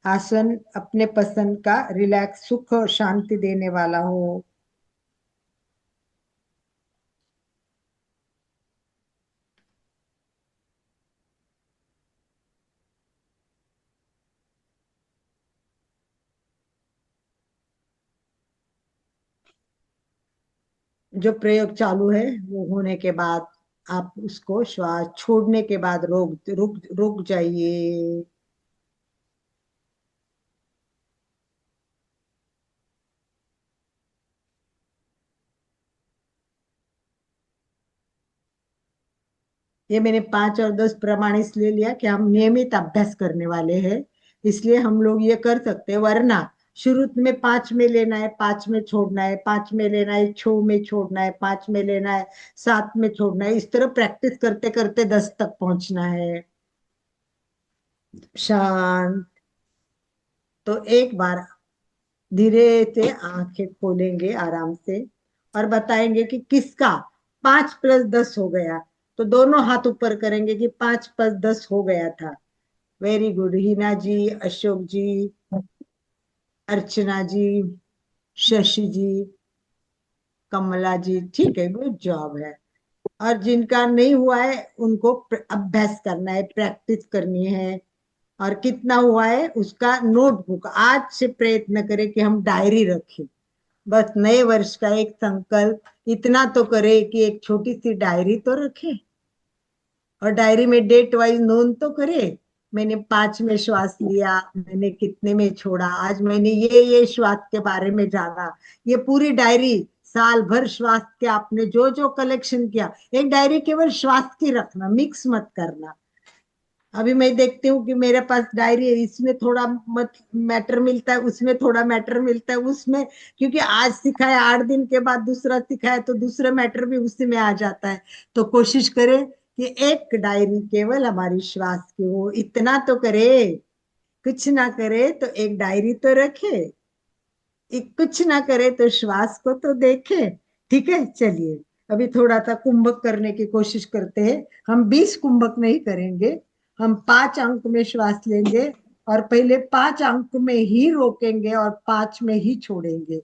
आसन अपने पसंद का रिलैक्स, सुख और शांति देने वाला हो। जो प्रयोग चालू है वो होने के बाद आप उसको श्वास छोड़ने के बाद रोक रुक रुक जाइए। ये मैंने 5 और 10 प्रमाण इसलिए लिया कि हम नियमित अभ्यास करने वाले हैं, इसलिए हम लोग ये कर सकते हैं। वरना शुरू में 5 में लेना है, 5 में छोड़ना है, 5 में लेना है, 6 में छोड़ना है, 5 में लेना है, 7 में छोड़ना है। इस तरह प्रैक्टिस करते करते 10 तक पहुंचना है। शांत। तो एक बार धीरे से आंखें खोलेंगे आराम से और बताएंगे कि किसका 5 + 10 हो गया। तो दोनों हाथ ऊपर करेंगे कि 5 + 10 हो गया था। वेरी गुड, हिना जी, अशोक जी, अर्चना जी, शशि जी, कमला जी, ठीक है, गुड जॉब है। और जिनका नहीं हुआ है उनको अभ्यास करना है, प्रैक्टिस करनी है। और कितना हुआ है उसका नोटबुक आज से प्रयत्न करें कि हम डायरी रखें। बस नए वर्ष का एक संकल्प इतना तो करे कि एक छोटी सी डायरी तो रखे, और डायरी में डेट वाइज नोन तो करे। मैंने 5 में श्वास लिया, मैंने कितने में छोड़ा, आज मैंने ये श्वास के बारे में जाना। ये पूरी डायरी साल भर श्वास के आपने जो जो कलेक्शन किया, एक डायरी केवल श्वास की रखना, मिक्स मत करना। अभी मैं देखती हूँ कि मेरे पास डायरी है, इसमें थोड़ा मत मैटर मिलता है, उसमें थोड़ा मैटर मिलता है, उसमें क्योंकि आज सिखाया 8 दिन के बाद दूसरा सिखाया तो दूसरा मैटर भी उसी में आ जाता है। तो कोशिश करें कि एक डायरी केवल हमारी श्वास की हो, इतना तो करे। कुछ ना करे तो एक डायरी तो रखे, कुछ ना करे तो श्वास को तो देखे। ठीक है, चलिए अभी थोड़ा सा कुंभक करने की कोशिश करते हैं। हम 20 कुंभक नहीं करेंगे, हम 5 अंक में श्वास लेंगे और पहले 5 अंक में ही रोकेंगे और 5 में ही छोड़ेंगे।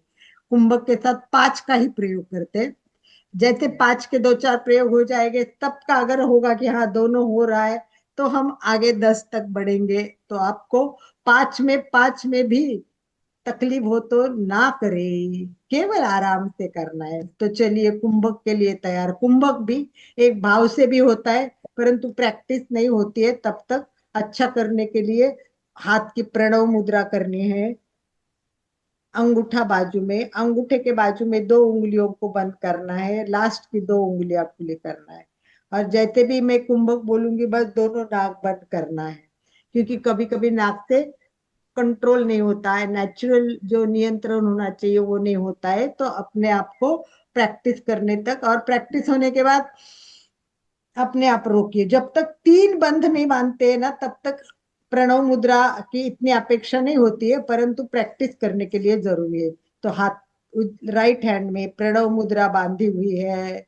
कुंभक के साथ 5 का ही प्रयोग करते हैं। जैसे 5 के 2-4 प्रयोग हो जाएंगे, तब का अगर होगा कि हाँ दोनों हो रहा है तो हम आगे 10 तक बढ़ेंगे। तो आपको 5 में भी तकलीफ हो तो ना करे, केवल आराम से करना है। तो चलिए कुंभक के लिए तैयार। कुंभक भी एक भाव से भी होता है, परंतु प्रैक्टिस नहीं होती है तब तक। अच्छा करने के लिए हाथ की प्रणव मुद्रा करनी है। अंगूठा बाजू में, अंगूठे के बाजू में 2 उंगलियों को बंद करना है, लास्ट की 2 उंगलियां खुली करना है। और जैसे भी मैं कुंभक बोलूंगी बस दोनों नाक बंद करना है, क्योंकि कभी कभी नाक से कंट्रोल नहीं होता है, नेचुरल जो नियंत्रण होना चाहिए वो नहीं होता है। तो अपने आप को प्रैक्टिस करने तक, और प्रैक्टिस होने के बाद अपने आप रोकिए। जब तक 3 बंध नहीं बांधते हैं ना तब तक प्रणव मुद्रा की इतनी अपेक्षा नहीं होती है, परंतु प्रैक्टिस करने के लिए जरूरी है। तो हाथ राइट हैंड में प्रणव मुद्रा बांधी हुई है,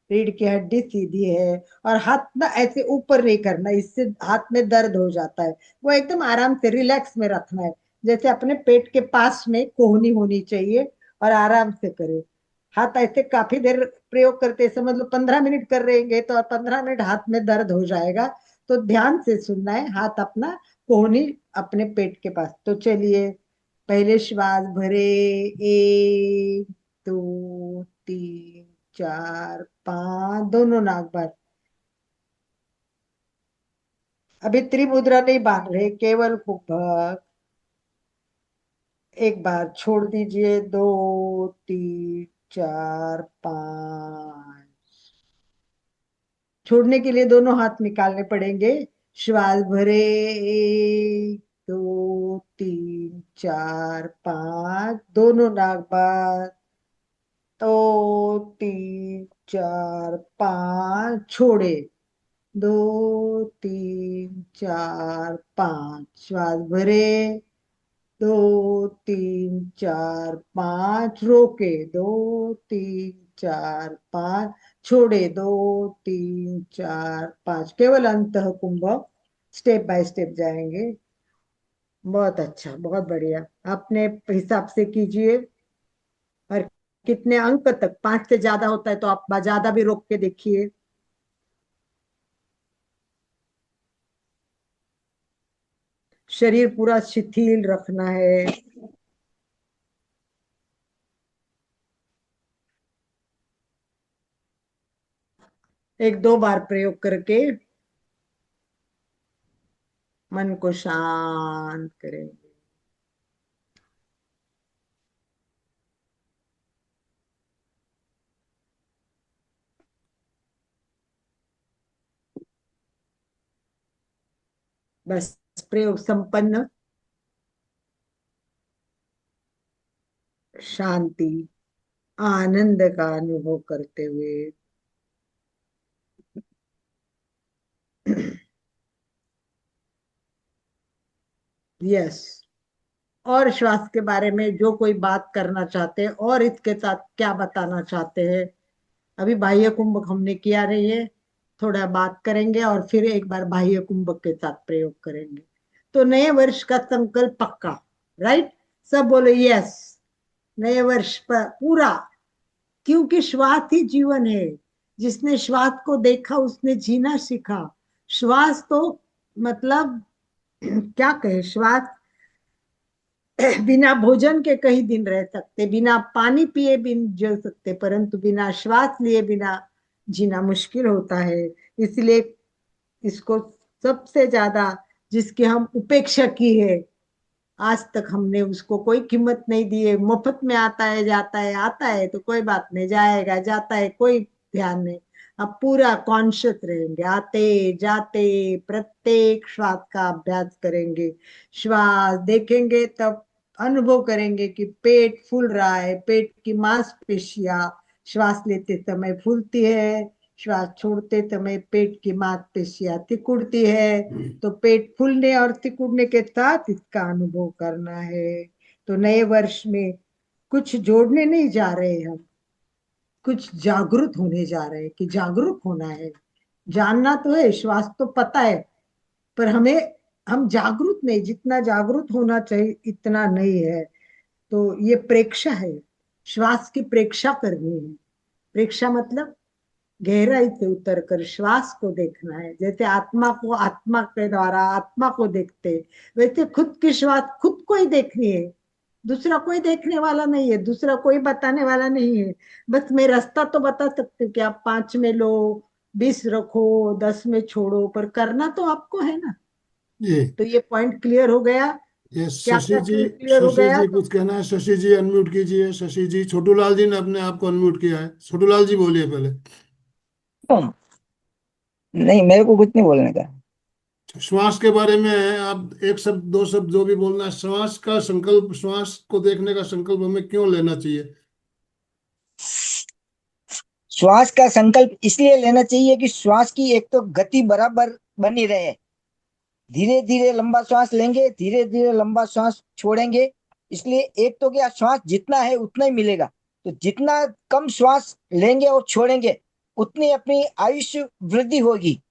रीढ़ की हड्डी सीधी है, और हाथ ना ऐसे ऊपर नहीं करना, इससे हाथ में दर्द हो जाता है। वो एकदम आराम से रिलैक्स में रखना है, जैसे अपने पेट के पास में कोहनी होनी चाहिए, और आराम से करें। हाथ ऐसे काफी देर प्रयोग करते, समझ लो 15 मिनट कर रहेंगे तो 15 मिनट हाथ में दर्द हो जाएगा। तो ध्यान से सुनना है, हाथ अपना कोहनी अपने पेट के पास। तो चलिए पहले श्वास भरे, 1 2 3 4 5, दोनों नाक बंद। अभी त्रिमुद्रा नहीं बांध रहे, केवल कुंभक। एक बार छोड़ दीजिए, 2 3 4 5। छोड़ने के लिए दोनों हाथ निकालने पड़ेंगे। श्वास भरे, 1 2 3 4 5, दोनों नाक बंद। 2 3 4 5, छोड़े। 2 3 4 5, श्वास भरे। 2 3 4 5, रोके। 2 3 4 5, छोड़े। 2 3 4 5, केवल अंतः कुंभ। स्टेप बाय स्टेप जाएंगे। बहुत अच्छा, बहुत बढ़िया। अपने हिसाब से कीजिए। और कितने अंक तक, 5 से ज्यादा होता है तो आप ज्यादा भी रोक के देखिए। शरीर पूरा शिथिल रखना है। एक दो बार प्रयोग करके मन को शांत करें। बस प्रयोग संपन्न। शांति, आनंद का अनुभव करते हुए यस, और श्वास के बारे में जो कोई बात करना चाहते हैं और इसके साथ क्या बताना चाहते हैं? अभी बाह्य कुंभक हमने किया नहीं है, थोड़ा बात करेंगे और फिर एक बार बाह्य कुंभक के साथ प्रयोग करेंगे। तो नए वर्ष का संकल्प पक्का, राइट? सब बोलो यस। नए वर्ष पर पूरा, क्योंकि श्वास ही जीवन है। जिसने श्वास को देखा उसने जीना सीखा। श्वास तो मतलब क्या कहे, श्वास बिना भोजन के कई दिन रह सकते, बिना पानी पिए भी जी सकते, परंतु बिना श्वास लिए बिना जीना मुश्किल होता है। इसलिए इसको सबसे ज्यादा जिसकी हम उपेक्षा की है, आज तक हमने उसको कोई कीमत नहीं दी है। मुफ्त में आता है जाता है, आता है तो कोई बात नहीं, जाएगा जाता है कोई ध्यान नहीं। अब पूरा कॉन्शियस रहेंगे, आते जाते प्रत्येक श्वास का अभ्यास करेंगे। श्वास देखेंगे तब अनुभव करेंगे कि पेट फूल रहा है, पेट की मांसपेशियां श्वास लेते समय फूलती है, श्वास छोड़ते समय पेट की मांसपेशियां सिकुड़ती है। तो पेट फूलने और सिकुड़ने के साथ इसका अनुभव करना है। तो नए वर्ष में कुछ जोड़ने नहीं जा रहे हम, कुछ जागरूक होने जा रहे हैं कि जागरूक होना है। जानना तो है, श्वास तो पता है, पर हम जागरूक नहीं, जितना जागरूक होना चाहिए इतना नहीं है। तो ये प्रेक्षा है, श्वास की प्रेक्षा करनी है। प्रेक्षा मतलब गहराई से उतर कर श्वास को देखना है। जैसे आत्मा को आत्मा के द्वारा आत्मा को देखते, वैसे खुद की श्वास खुद को ही देखनी है। दूसरा कोई देखने वाला नहीं है, दूसरा कोई बताने वाला नहीं है। बस मैं रास्ता तो बता सकती हूँ कि आप 5 में लो, 20 रखो, 10 में छोड़ो, पर करना तो आपको है ना। जी तो ये पॉइंट क्लियर हो गया? ये क्या शशि क्या जी, क्लियर हो शशि गया? जी तो कुछ कहना है? शशि जी अनम्यूट कीजिए। शशि जी, छोटू लाल जी ने अपने आप को अनम्यूट किया है। छोटू लाल जी बोलिए पहले। नहीं, मेरे को कुछ नहीं बोलने का। श्वास के बारे में है, आप एक शब्द दो शब्द जो भी बोलना है। श्वास का संकल्प, श्वास को देखने का संकल्प हमें क्यों लेना चाहिए? श्वास का संकल्प इसलिए लेना चाहिए कि श्वास की एक तो गति बराबर बनी रहे। धीरे धीरे लंबा श्वास लेंगे, धीरे धीरे लंबा श्वास छोड़ेंगे। इसलिए एक तो क्या, श्वास जितना है उतना ही मिलेगा। तो जितना कम श्वास लेंगे और छोड़ेंगे उतनी अपनी आयुष्य वृद्धि होगी, वेरी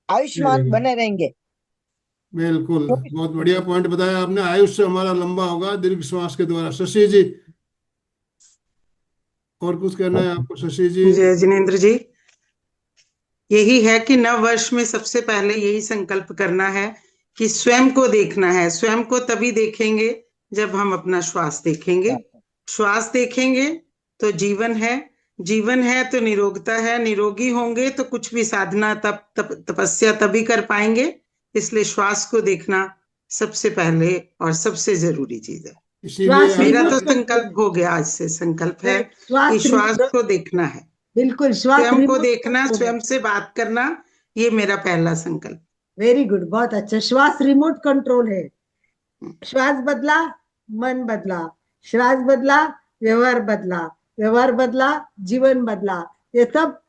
आयुष्मान गुड, बने रहेंगे। बिल्कुल क्योंकि बहुत बढ़िया पॉइंट बताया आपने। आयुष्य हमारा लंबा होगा दीर्घ श्वास के द्वारा। शशि जी, और कुछ कहना है आपको? शशि जी। जय जिनेन्द्र जी, यही है कि नव वर्ष में सबसे पहले यही संकल्प करना है कि स्वयं को देखना है। स्वयं को तभी देखेंगे जब हम अपना श्वास देखेंगे। श्वास देखेंगे तो जीवन है, जीवन है तो निरोगता है, निरोगी होंगे तो कुछ भी साधना तपस्या तभी कर पाएंगे। इसलिए श्वास को देखना सबसे पहले और सबसे जरूरी चीज है। इसीलिए श्वास मेरा तो रिमूव करके, संकल्प हो गया, आज से संकल्प है कि श्वास श्वास को देखना है, बिल्कुल श्वास स्वयं को रिमूव देखना, कंट्रोल है। स्वयं से बात करना, ये मेरा पहला संकल्प। वेरी गुड, बहुत अच्छा। श्वास रिमोट कंट्रोल है। श्वास बदला, मन बदला, श्वास बदला, व्यवहार बदला, व्यवहार बदला, जीवन बदला। ये सब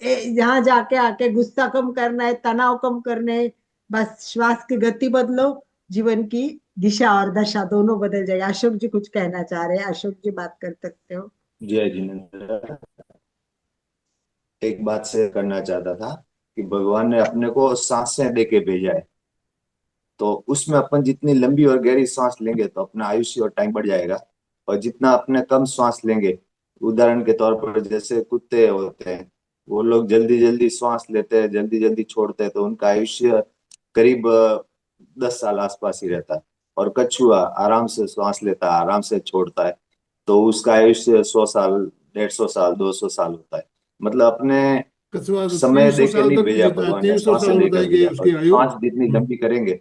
यहाँ जाके आके गुस्सा कम करना है, तनाव कम करने है। बस श्वास की गति बदलो, जीवन की दिशा और दशा दोनों बदल जाएगा। अशोक जी कुछ कहना चाह रहे हैं, अशोक जी बात कर सकते हो। जय जिनेन्द्र, एक बात से करना चाहता था कि भगवान ने अपने को सांसें दे के भेजा है, तो उसमें अपन जितनी लंबी और गहरी सांस लेंगे तो अपना आयुष्य और टाइम बढ़ जाएगा। और जितना अपने कम सांस लेंगे, उदाहरण के तौर पर जैसे कुत्ते होते हैं, वो लोग जल्दी जल्दी सांस लेते हैं, जल्दी जल्दी छोड़ते हैं, तो उनका आयुष्य करीब 10 साल आसपास ही रहता है। और कछुआ आराम से सांस लेता है, आराम से छोड़ता है, तो उसका आयुष्य 100 साल, 150 साल, 200 साल होता है। मतलब अपने कछुआ तो समय 300 देके साल नहीं तक भेजा जीता है, भगवान ने, 300 सांसें साल देकर बताई गई भेजा। और उसकी आयु। सांस जितनी लंबी करेंगे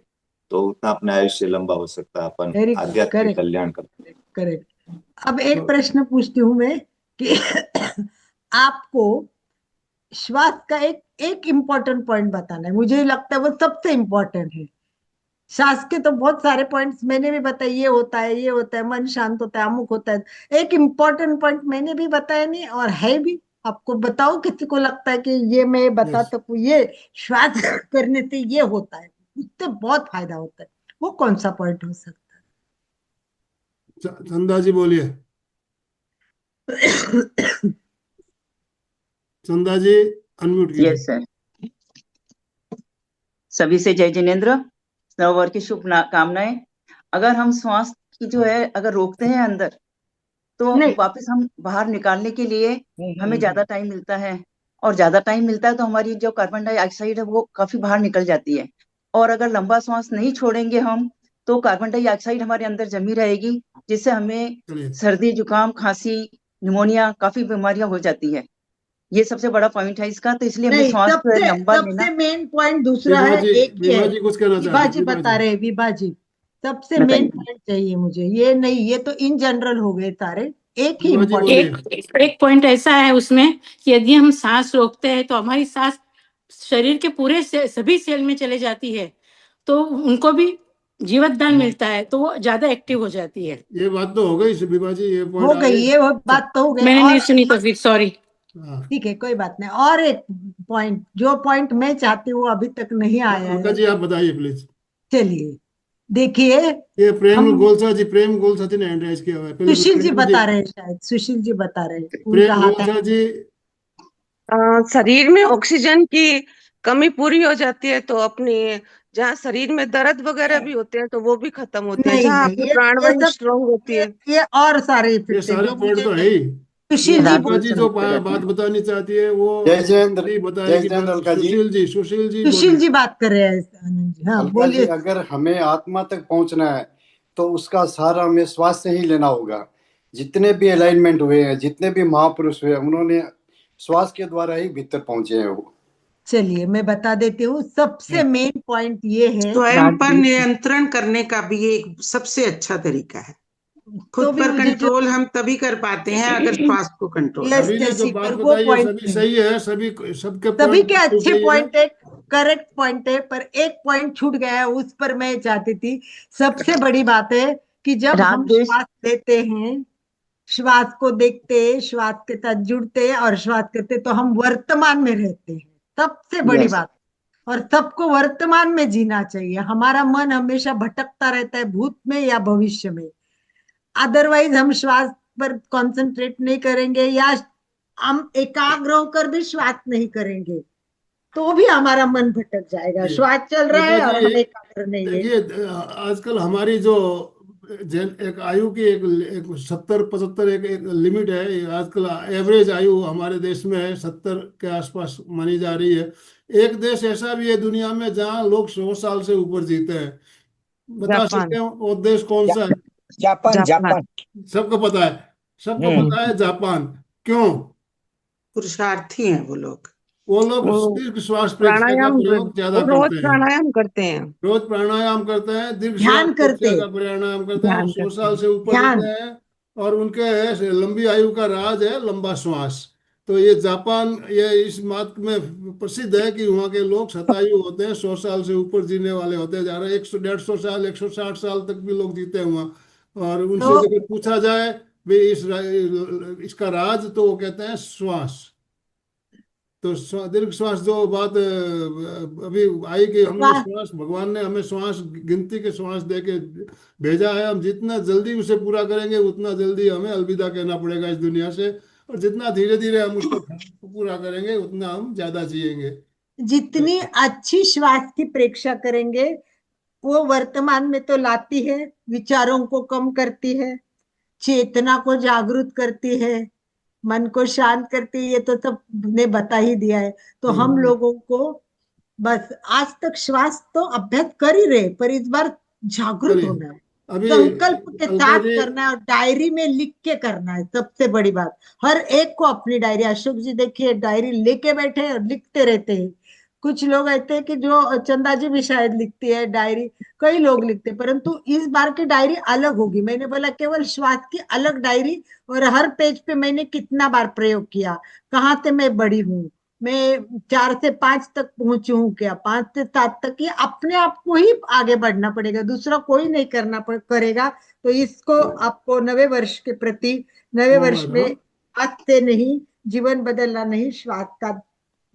तो उतना अपना आयुष्य लंबा हो सकता है, अपन वेरी गुड, आध्यात्मिक करेक्ट कल्याण कर। करेक्ट। अब एक प्रश्न पूछती हूँ मैं कि आपको श्वास का एक एक इम्पोर्टेंट पॉइंट बताना है। मुझे लगता है वो सबसे इम्पोर्टेंट है। श्वास के तो बहुत सारे पॉइंट्स मैंने भी बताए, ये होता है, ये होता है, मन शांत होता है, अमुक होता है। एक इम्पोर्टेंट पॉइंट मैंने भी बताया नहीं और है भी। आपको बताओ, किसी को लगता है कि ये मैं बता यस, सकूं, ये श्वास करने से ये होता है, उससे बहुत फायदा होता है, वो कौन सा पॉइंट हो सकता है? चंदा जी बोलिए। चंदा जी अनम्यूट कीजिए। Yes sir. सभी से जय जिनेन्द्र, नववर्ष की कामनाएं। अगर हम श्वास की जो है अगर रोकते हैं अंदर, तो नहीं वापस हम बाहर निकालने के लिए हमें ज्यादा टाइम मिलता है, और ज्यादा टाइम मिलता है तो हमारी जो कार्बन डाइऑक्साइड है वो काफी बाहर निकल जाती है। और अगर लंबा श्वास नहीं छोड़ेंगे हम, तो कार्बन डाइऑक्साइड हमारे अंदर जमी रहेगी, जिससे हमें चलिए सर्दी, जुकाम, खांसी, निमोनिया, काफी बीमारियां हो जाती है। ये सबसे बड़ा पॉइंट है इसका, तो इसलिए हमें नहीं, श्वास जो है सबसे लंबा सबसे लेना। मेन पॉइंट दूसरा विभा है, जी, एक ही विभा है। जी कुछ कहना विभा चाहते जी हैं, विभा बता जी। रहे, विभा जी सबसे मेन बताइए। पॉइंट चाहिए मुझे, ये नहीं, ये तो इन जनरल हो गए सारे, एक ही विभा जी इम्पोर्टेंट। बोलिए। एक पॉइंट ऐसा है उसमें कि यदि हम सांस रोकते हैं तो हमारी सांस शरीर के पूरे सभी सेल में चले जाती है, तो उनको भी जीवतदान मिलता है, तो वो ज्यादा एक्टिव हो जाती है। ये बात तो हो गई विभा जी, ये पॉइंट हो आ गई, गई। ये वो बात तो हो गई। मैंने नहीं और सुनी तो फिर सॉरी। हाँ, ठीक है, कोई बात नहीं। और एक पॉइंट, जो पॉइंट मैं चाहती हूँ अभी तक नहीं आया अलका है। जी आप बताइए प्लीज। चलिए देखिए, ये प्रेम हम गोलसा जी, प्रेम गोलसा जी ने हैंड रेज किया हुआ है। पहले सुशील जी प्रेम बता रहे हैं, शायद सुशील जी बता रहे हैं, उनका प्रेम हाथ गोलसा है। जी। शरीर में ऑक्सीजन की कमी पूरी हो जाती है, तो अपनी जहाँ शरीर में दर्द वगैरह भी होते हैं तो वो भी खत्म होते हैं, नहीं जहाँ नहीं, आपकी ये प्राणवायु सब, स्ट्रांग होती है। ये और सारे ये इफेक्ट है सारे जो पॉइंट मुझे तो है ही। सुशील जी अलका जी जो हो जाते बात हैं। बतानी चाहती है वो जय जिनेन्द्र, नहीं जय बताएगी। जिनेन्द्र अलका जी। सुशील जी, सुशील जी सुशील बोलिए। जी बात कर रहे हैं आनंद जी। हाँ अलका जी, बोलिए। अगर हमें आत्मा तक पहुंचना है तो उसका सहारा हमें श्वास से ही लेना होगा। जितने भी अलाइनमेंट हुए हैं, जितने भी महापुरुष हुए, उन्होंने श्वास के द्वारा ही भीतर पहुंचे हैं वो। चलिए मैं बता देती हूँ, सबसे मेन पॉइंट ये है। स्वयं पर नियंत्रण करने का भी ये एक सबसे अच्छा तरीका है। खुद तो भी पर मुझे जो कंट्रोल हम तभी कर पाते हैं अगर श्वास को कंट्रोल यस सभी ने जो टेसी बात पर वो बताई है पॉइंट सभी है, सही है, सभी सबके सभी पॉइंट के अच्छे सही है। पॉइंट है, करेक्ट पॉइंट है, पर एक पॉइंट छूट गया है, उस पर मैं चाहती थी। सबसे बड़ी बात है कि जब हम रागद्वेष। श्वास लेते हैं, श्वास को देखते, श्वास के साथ जुड़ते और श्वास करते, तो हम वर्तमान में रहते हैं, सबसे बड़ी यस। बात। और सबको वर्तमान में जीना चाहिए। हमारा मन हमेशा भटकता रहता है भूत में या भविष्य में। अदरवाइज हम श्वास पर कंसंट्रेट नहीं करेंगे या हम एकाग्र होकर भी श्वास नहीं करेंगे, तो भी हमारा मन भटक जाएगा। श्वास चल रहा अलका है और जी हम एकाग्र नहीं है। देखिए, आजकल हमारी जो एक आयु की एक 70-75 एक लिमिट है। ये आजकल एवरेज आयु हमारे देश में है 70 के आसपास मानी जा रही है। एक देश ऐसा भी है दुनिया में जहाँ लोग 100 साल से ऊपर जीते हैं। बता जापान। सकते हो वो देश कौन सा है? Japan, Japan. जापान। सबको पता है, सबको पता है, जापान। क्यों? पुरुषार्थी हैं वो लोग। वो लोग वो दीर्घ श्वास प्रक्रिया का प्राणायाम, प्रयोग ज्यादा वो रोज करते हैं। प्राणायाम करते हैं, रोज प्राणायाम करते हैं, दीर्घ श्वास ध्यान प्रक्रिया करते, का प्राणायाम करते हैं, ध्यान 100 करते साल हैं। से ऊपर ध्यान। जीते हैं। और उनके लंबी आयु का राज है लंबा श्वास। तो ये जापान ये इस बात में प्रसिद्ध है कि वहाँ के लोग शतायु होते हैं, 100 साल से ऊपर जीने वाले होते हैं। जा रहे 100-150 साल, 160 साल तक भी लोग जीते हैं वहाँ। और उनसे तो अगर पूछा जाए भी इसका राज, तो वो कहते हैं श्वास। तो दीर्घ श्वास जो बात अभी आई कि हमने श्वास, श्वास, भगवान ने हमें श्वास गिनती के श्वास दे के भेजा है। हम जितना जल्दी उसे पूरा करेंगे उतना जल्दी हमें अलविदा कहना पड़ेगा इस दुनिया से। और जितना धीरे धीरे हम उसको पूरा करेंगे उतना हम ज्यादा जिएंगे। जितनी अच्छी श्वास की प्रेक्षा करेंगे, वो वर्तमान में तो लाती है, विचारों को कम करती है, चेतना को जागृत करती है, मन को शांत करती है। ये तो सब ने बता ही दिया है। तो हम लोगों को बस आज तक श्वास तो अभ्यास कर ही रहे, पर इस बार जागृत चलिए होना है, अभी संकल्प के अलका साथ जी, करना है और डायरी में लिख के करना है। सबसे बड़ी बात, हर एक को अपनी डायरी, अशोक जी देखिए डायरी लेके बैठे हैं और लिखते रहते हैं। कुछ लोग ऐसे हैं कि जो चंदा जी भी शायद लिखती है डायरी, कई लोग लिखते हैं, परंतु इस बार की डायरी अलग होगी। मैंने बोला केवल श्वास की अलग डायरी, और हर पेज पे मैंने कितना बार प्रयोग किया, कहाँ से मैं बड़ी हूँ, मैं 4 से 5 तक पहुंची हूँ क्या, 5 से 7 तक, ये अपने आप को ही आगे बढ़ना पड़ेगा, दूसरा कोई नहीं करेगा। तो इसको आपको नवे वर्ष के प्रति, नवे वर्ष में आज से नहीं, जीवन बदलना नहीं, श्वास का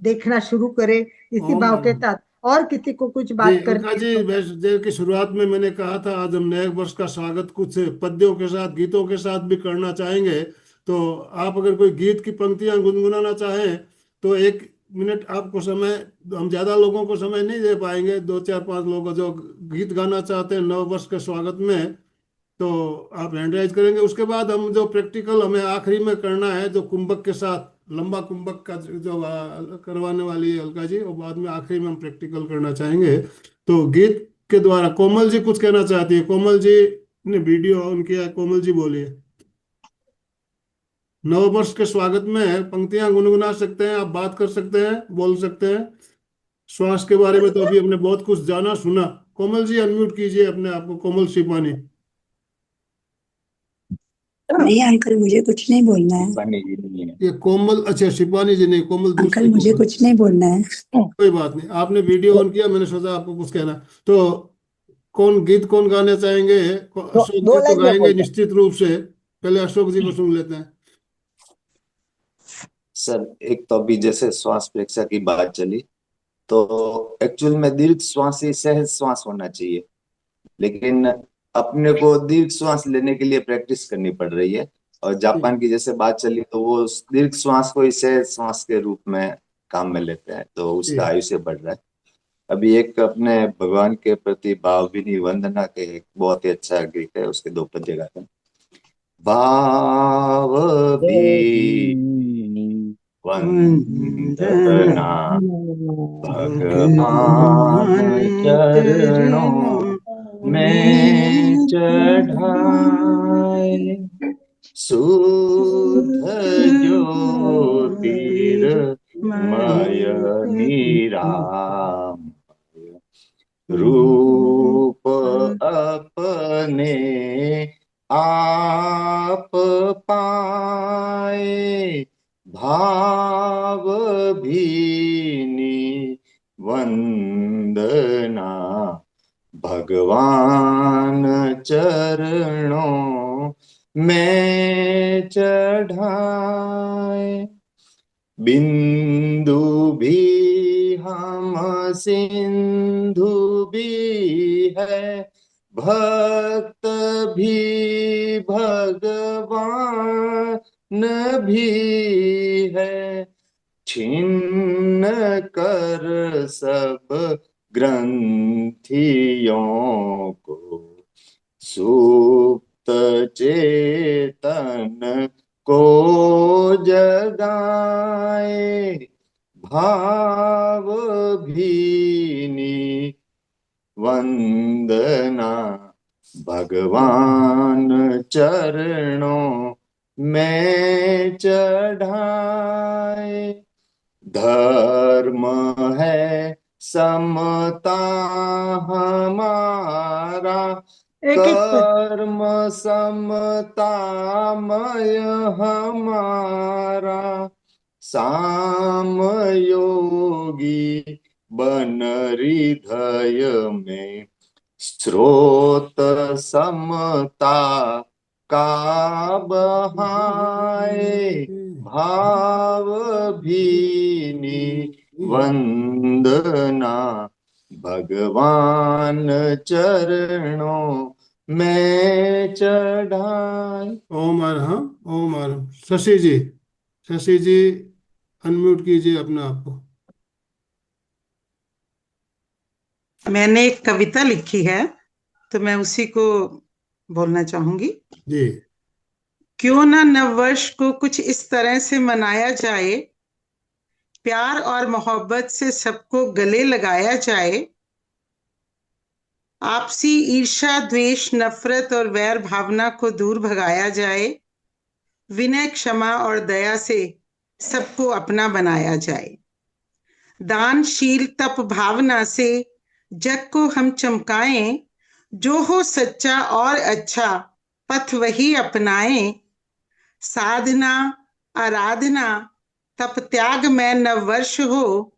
देखना शुरू करे, इसी भाव के साथ और किसी को कुछ जी बात अलका करनी है जी, तो देर की शुरुआत में मैंने कहा था आज हम नए वर्ष का स्वागत कुछ पद्यों के साथ, गीतों के साथ भी करना चाहेंगे। तो आप अगर कोई गीत की पंक्तियां गुनगुनाना चाहें तो 1 मिनट आपको समय, हम ज्यादा लोगों को समय नहीं दे पाएंगे, 2 4 5 लोग जो गीत गाना चाहते हैं नव वर्ष के स्वागत में, तो आप हैंड राइज करेंगे। उसके बाद हम जो प्रैक्टिकल हमें आखिरी में करना है, जो कुंभक के साथ लंबा कुंभक का जो करवाने वाली है अलका जी, और बाद में आखिरी में हम प्रैक्टिकल करना चाहेंगे। तो गीत के द्वारा कोमल जी कुछ कहना चाहती है। कोमल जी ने वीडियो ऑन किया है, कोमल जी बोलिए। नववर्ष के स्वागत में पंक्तियां गुनगुना सकते हैं, आप बात कर सकते हैं, बोल सकते हैं। श्वास के बारे में तो अभी हमने बहुत कुछ जाना सुना। कोमल जी अनम्यूट कीजिए अपने आप को, कोमल शिपानी। नहीं अंकल, मुझे कुछ नहीं बोलना है। ये कोमल, अच्छा शिपानी जी नहीं, कोमल अंकल दूसरी मुझे कोमल। कुछ नहीं बोलना है। कोई बात नहीं, आपने वीडियो ऑन किया, मैंने सोचा आपको कुछ कहना। तो कौन गीत कौन गाने चाहेंगे? अशोक जी दो तो लाइन में गाएंगे बोलता निश्चित रूप से। पहले अशोक जी को सुन लेते हैं। सर एक तो अभी जैसे श्वास परीक्षा की बात चली, तो एक्चुअल में दीर्घ श्वास ही सहज श्वास होना चाहिए, लेकिन अपने को दीर्घ श्वास लेने के लिए प्रैक्टिस करनी पड़ रही है। और जापान की जैसे बात चली तो वो दीर्घ श्वास को ही सहज श्वास के रूप में काम में लेते हैं, तो उसका आयुष्य बढ़ रहा है। अभी एक अपने भगवान के प्रति भावभीनी वंदना के एक बहुत ही अच्छा गीत है, उसके 2 पद्य गाते हैं। भावभीनी वंदना भगवान चरणों में चढ़ाए, शुद्ध ज्योतिर्मय निरामय, रूप अपने आप पाए, भाव भीनी वंदना भगवान चरणों में चढ़ाए। बिंदु भी हम सिंधु भी है, भक्त भी भगवान भी है, छिन्न कर सब ग्रंथियों को, सुप्त चेतन को जगाए, भाव भीनी वंदना भगवान चरणों में चढ़ाए। धर्म है समता हमारा, कर्म समतामय हमारा, साम योगी बन हृदय में, स्रोत समता का बहाए, भाव भीनी वंदना भगवान चरणों में चढ़ाए। ओम अरहम, ओम अरहम। शशि जी, शशि जी अनम्यूट कीजिए अपने आप को। मैंने एक कविता लिखी है तो मैं उसी को बोलना चाहूंगी जी। क्यों ना नववर्ष को कुछ इस तरह से मनाया जाए, प्यार और मोहब्बत से सबको गले लगाया जाए, आपसी ईर्ष्या द्वेष नफरत और वैर भावना को दूर भगाया जाए, विनय क्षमा और दया से सबको अपना बनाया जाए, दानशील तप भावना से जग को हम चमकाएं, जो हो सच्चा और अच्छा पथ वही अपनाएं, साधना आराधना तप त्याग में नववर्ष हो,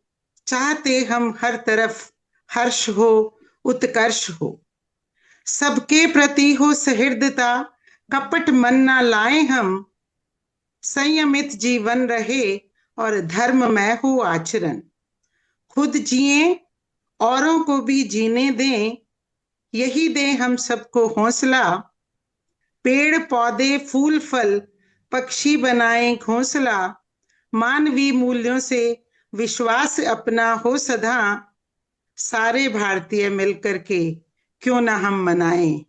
चाहते हम हर तरफ हर्ष हो उत्कर्ष हो, सबके प्रति हो सहृदयता कपट मन ना लाए हम, संयमित जीवन रहे और धर्म में हो आचरण, खुद जिए औरों को भी जीने दें, यही दें हम सबको हौसला। पेड़ पौधे फूल फल पक्षी बनाएं घोंसला, मानवीय मूल्यों से विश्वास अपना हो सदा। सारे भारतीय मिलकर के क्यों ना हम मनाएं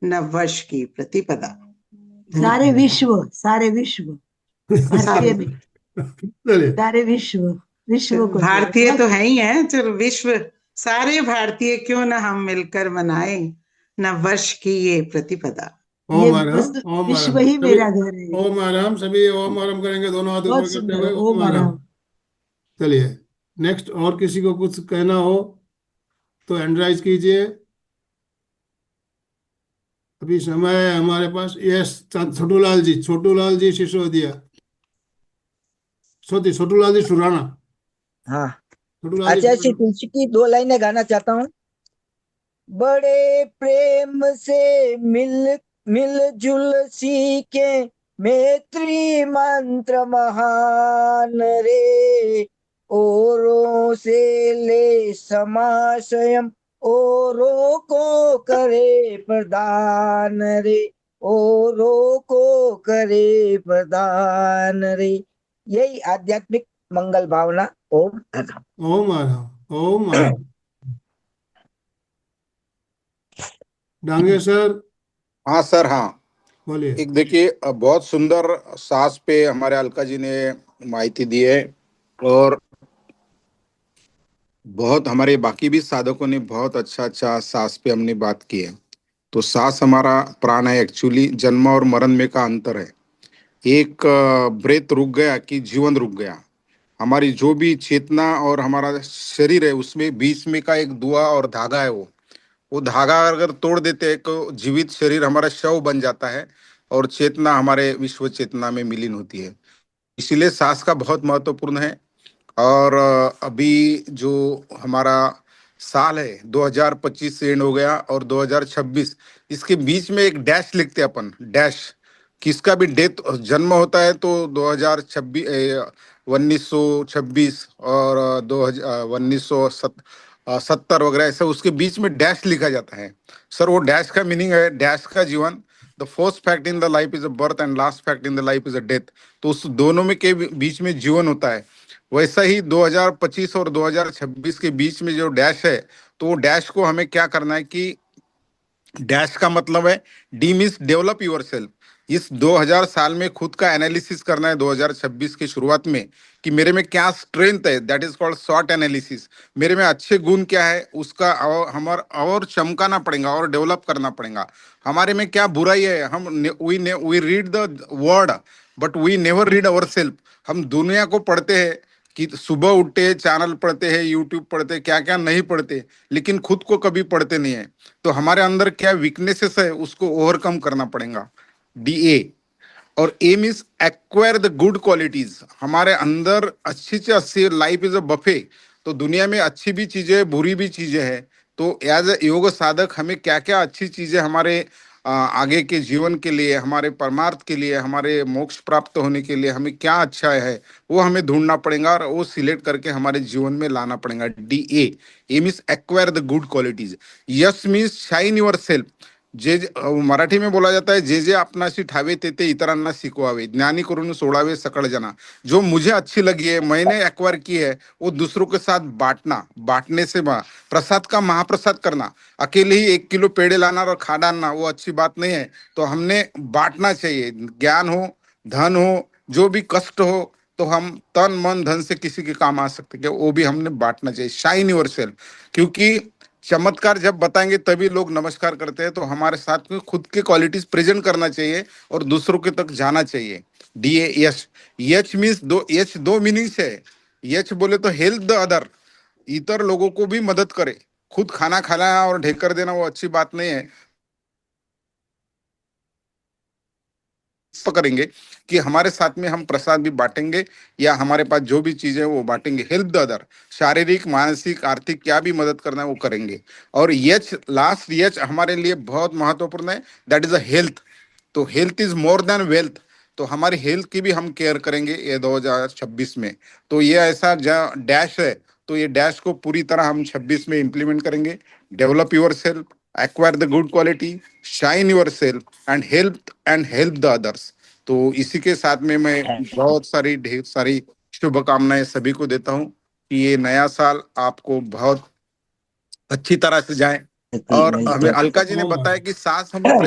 नव वर्ष की प्रतिपदा। सारे विश्व भारतीय भी, चलिए, सारे विश्व को भारतीय तो है ही है, चलो विश्व, सारे भारतीय क्यों ना हम मिलकर मनाएं नव वर्ष की ये प्रतिपदा। ये ओम आराम, बस ओम विश्व आराम, ही सभी मेरा घर है। ओम आराम, सभी ओम आराम करेंगे, दोनों हाथ ऊपर बहुत करते सुंदर, हुए ओम ओम आराम। आराम। चलिए, नेक्स्ट, और किसी को कुछ कहना हो तो एंड्राइज कीजिए, अभी समय है हमारे पास। यस, छोटूलाल जी सिसोदिया, छोटूलाल जी सुराना, हाँ, छोटूलाल जी आचार्य श्री सुराना। तुलसी की 2 लाइनें गाना चाहता हूँ। बड़े प्रेम से मिलजुल सीखे, मैत्री मंत्र महान रे। औरों से ले समाशयम, औरों को करे प्रदान रे। औरों को करे प्रदान रे। यही आध्यात्मिक मंगल भावना। ओम आराम। ओम आराम, ओम आराम। डांगे सर, हाँ सर, हाँ। बोलिए। एक देखिए, बहुत सुंदर सांस पे हमारे अलका जी ने माहिती दी है, और बहुत हमारे बाकी भी साधकों ने बहुत अच्छा अच्छा सांस पे हमने बात की है। तो सांस हमारा प्राण है, एक्चुअली जन्म और मरण में का अंतर है। एक ब्रेथ रुक गया कि जीवन रुक गया। हमारी जो भी चेतना और हमारा शरीर है, उसमें बीच में का एक दुआ और धागा है। वो धागा अगर तोड़ देते हैं तो जीवित शरीर हमारा शव बन जाता है, और चेतना हमारे विश्व चेतना में विलीन होती है। इसीलिए सांस का बहुत महत्वपूर्ण है। और अभी जो हमारा साल है 2025 से एंड हो गया, और 2026, इसके बीच में एक डैश लिखते हैं अपन, डैश। किसका भी डेथ जन्म होता है तो 2026, 1926, और 1970 वगैरह, ऐसा उसके बीच में डैश लिखा जाता है। सर, वो डैश का मीनिंग है डैश का जीवन। The first fact in the life is a birth, and last fact in the life is a death. तो उस दोनों में के बीच में जीवन होता है। वैसा ही 2025 और 2026 के बीच में जो डैश है, तो वो डैश को हमें क्या करना है कि डैश का मतलब है D means develop yourself. इस 2000 साल में खुद का एनालिसिस करना है 2026 की शुरुआत में, कि मेरे में क्या स्ट्रेंथ है, that is called short analysis. मेरे में अच्छे गुण क्या है, उसका और चमकाना पड़ेगा और डेवलप करना पड़ेगा। हमारे में क्या बुराई है, हम we read the word, but we never read our self. हम दुनिया को पढ़ते हैं कि सुबह उठते चैनल पढ़ते हैं, यूट्यूब पढ़ते, क्या क्या नहीं पढ़ते, लेकिन खुद को कभी पढ़ते नहीं है। तो हमारे अंदर क्या वीकनेसेस है, उसको ओवरकम करना पड़ेगा, DA। और M is acquire the good qualities. हमारे अंदर अच्छी से अच्छी, लाइफ इज अ बफे। तो दुनिया में अच्छी भी चीजें बुरी भी चीजें हैं। तो एज ए योग साधक हमें क्या क्या अच्छी चीजें हमारे आगे के जीवन के लिए, हमारे परमार्थ के लिए, हमारे मोक्ष प्राप्त होने के लिए हमें क्या अच्छा है, वो हमें ढूंढना पड़ेगा, और वो सिलेक्ट करके हमारे जीवन में लाना पड़ेगा। DA, M is acquire the good qualities. S means shine yourself. Marathi में बोला जाता है, जे जे आपणाशी ठावे ते ते इतरांना शिकवावे, ज्ञानी करून सोडावे सकळ जना। जो मुझे अच्छी लगी है, मैंने एक्वायर की है, वो दूसरों के साथ बांटना। बांटने से प्रसाद का महाप्रसाद करना। अकेले ही 1 किलो पेड़े लाना और खा डालना, वो अच्छी बात नहीं है। तो हमने बांटना चाहिए। ज्ञान हो, धन हो, जो भी कष्ट हो, तो हम तन मन धन से किसी के काम आ सकते हैं, वो भी हमने बांटना चाहिए। शाइन योर सेल्फ, क्योंकि चमत्कार जब बताएंगे तभी लोग नमस्कार करते हैं। तो हमारे साथ में खुद के क्वालिटीज प्रेजेंट करना चाहिए और दूसरों के तक जाना चाहिए। DA, यश। यच मीन्स दो मीनिंग्स है। यच बोले तो हेल्प द अदर, इतर लोगों को भी मदद करे। खुद खाना खाना और ढेकर देना वो अच्छी बात नहीं है। करेंगे कि हमारे साथ में हम प्रसाद भी बांटेंगे, या हमारे पास जो भी चीजें वो बांटेंगे। हेल्प द अदर, शारीरिक मानसिक आर्थिक क्या भी मदद करना है वो करेंगे। और यच, लास्ट यच हमारे लिए बहुत महत्वपूर्ण है, दैट इज अ हेल्थ। तो health is more than wealth. तो हमारी हेल्थ की भी हम केयर करेंगे ये 2026 में। तो ये ऐसा डैश है, तो ये डैश को पूरी तरह हम 26 में इम्प्लीमेंट करेंगे। Develop your self, acquire the good quality, shine your self and help the others. तो इसी के साथ में मैं बहुत सारी ढेर सारी शुभकामनाएं सभी को देता हूँ कि ये नया साल आपको बहुत अच्छी तरह से जाए। और हमें अलका जी ने बताया कि सांस हमें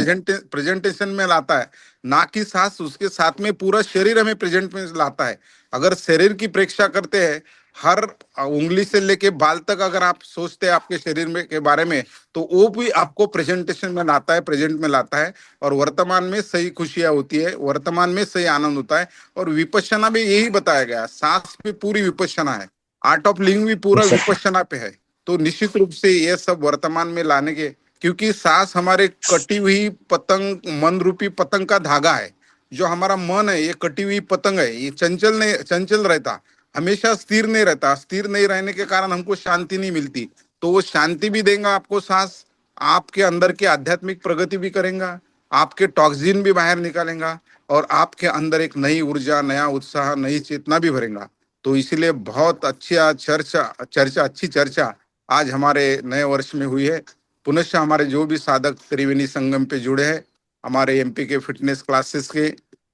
प्रेजेंटेशन में लाता है, ना कि सांस उसके साथ में पूरा शरीर हमें प्रेजेंट में लाता है। अगर शरीर की परीक्षा करते हैं, हर उंगली से लेके बाल तक अगर आप सोचते हैं आपके शरीर में के बारे में, तो वो भी आपको प्रेजेंटेशन में लाता है, प्रेजेंट में लाता है। और वर्तमान में सही खुशियां होती है, वर्तमान में सही आनंद होता है। और विपश्यना में यही बताया गया, सांस पे पूरी विपश्यना है, आर्ट ऑफ लिविंग भी पूरा विपश्यना पे है। तो निश्चित रूप से ये सब वर्तमान में लाने के, क्योंकि सांस हमारे कटी हुई पतंग, मन रूपी पतंग का धागा है। जो हमारा मन है ये कटी हुई पतंग है, ये चंचल रहता, हमेशा स्थिर नहीं रहता। स्थिर नहीं रहने के कारण हमको शांति नहीं मिलती। तो वो शांति भी देगा आपको सांस, आपके अंदर की आध्यात्मिक प्रगति भी करेगा, आपके टॉक्सिन भी बाहर निकालेगा, और आपके अंदर एक नई ऊर्जा, नया उत्साह, नई चेतना भी भरेगा। तो इसीलिए बहुत अच्छी चर्चा आज हमारे नए वर्ष में हुई है। पुनश्च हमारे जो भी साधक त्रिवेणी संगम पे जुड़े हैं, हमारे एमपी के फिटनेस क्लासेस के,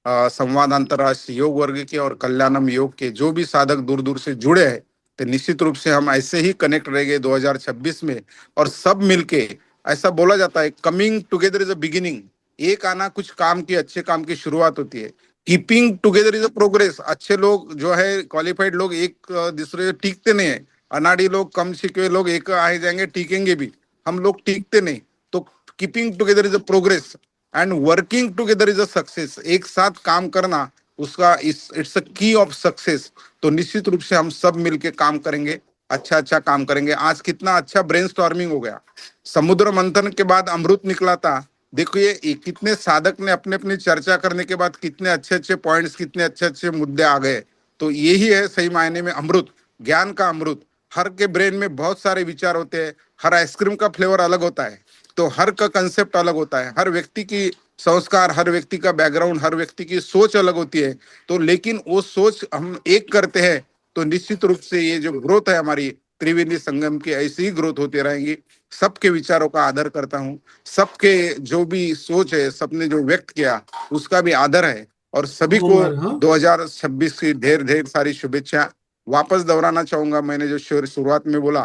संवाद अंतर्राष्ट्रीय योग वर्ग के और कल्याणम योग के जो भी साधक दूर दूर से जुड़े हैं, तो निश्चित रूप से हम ऐसे ही कनेक्ट रहेंगे 2026 में। और सब मिलके, ऐसा बोला जाता है, coming together is a beginning. एक आना कुछ काम की, अच्छे काम की शुरुआत होती है। Keeping together is a progress. अच्छे लोग जो है, क्वालिफाइड लोग एक दूसरे से टीकते नहीं है। अनाड़ी लोग, कम सीखे लोग एक आए जाएंगे, टीकेंगे भी, हम लोग टीकते नहीं। तो keeping together is a progress and working together is a success. एक साथ काम करना, उसका इट्स अ की ऑफ सक्सेस। तो निश्चित रूप से हम सब मिलके काम करेंगे, अच्छा काम करेंगे। आज कितना अच्छा ब्रेनस्टॉर्मिंग हो गया, समुद्र मंथन के बाद अमृत निकला था। देखो ये कितने साधक ने अपने अपनी चर्चा करने के बाद कितने अच्छे पॉइंट्स, कितने अच्छे मुद्दे आ गए। तो यही है सही मायने में अमृत, ज्ञान का अमृत। हर के ब्रेन में बहुत सारे विचार होते हैं, हर आइसक्रीम का फ्लेवर अलग होता है, तो हर का कंसेप्ट अलग होता है, हर व्यक्ति की संस्कार, हर व्यक्ति का बैकग्राउंड, हर व्यक्ति की सोच अलग होती है। तो लेकिन वो सोच हम एक करते हैं तो निश्चित रूप से ये जो ग्रोथ है हमारी त्रिवेणी संगम की, ऐसी ही ग्रोथ होती रहेंगी। सबके विचारों का आदर करता हूँ, सबके जो भी सोच है, सबने जो व्यक्त किया उसका भी आदर है। और सभी को 2026 की ढेर सारी शुभेच्छा। वापस दोहराना चाहूंगा, मैंने जो शुरुआत में बोला,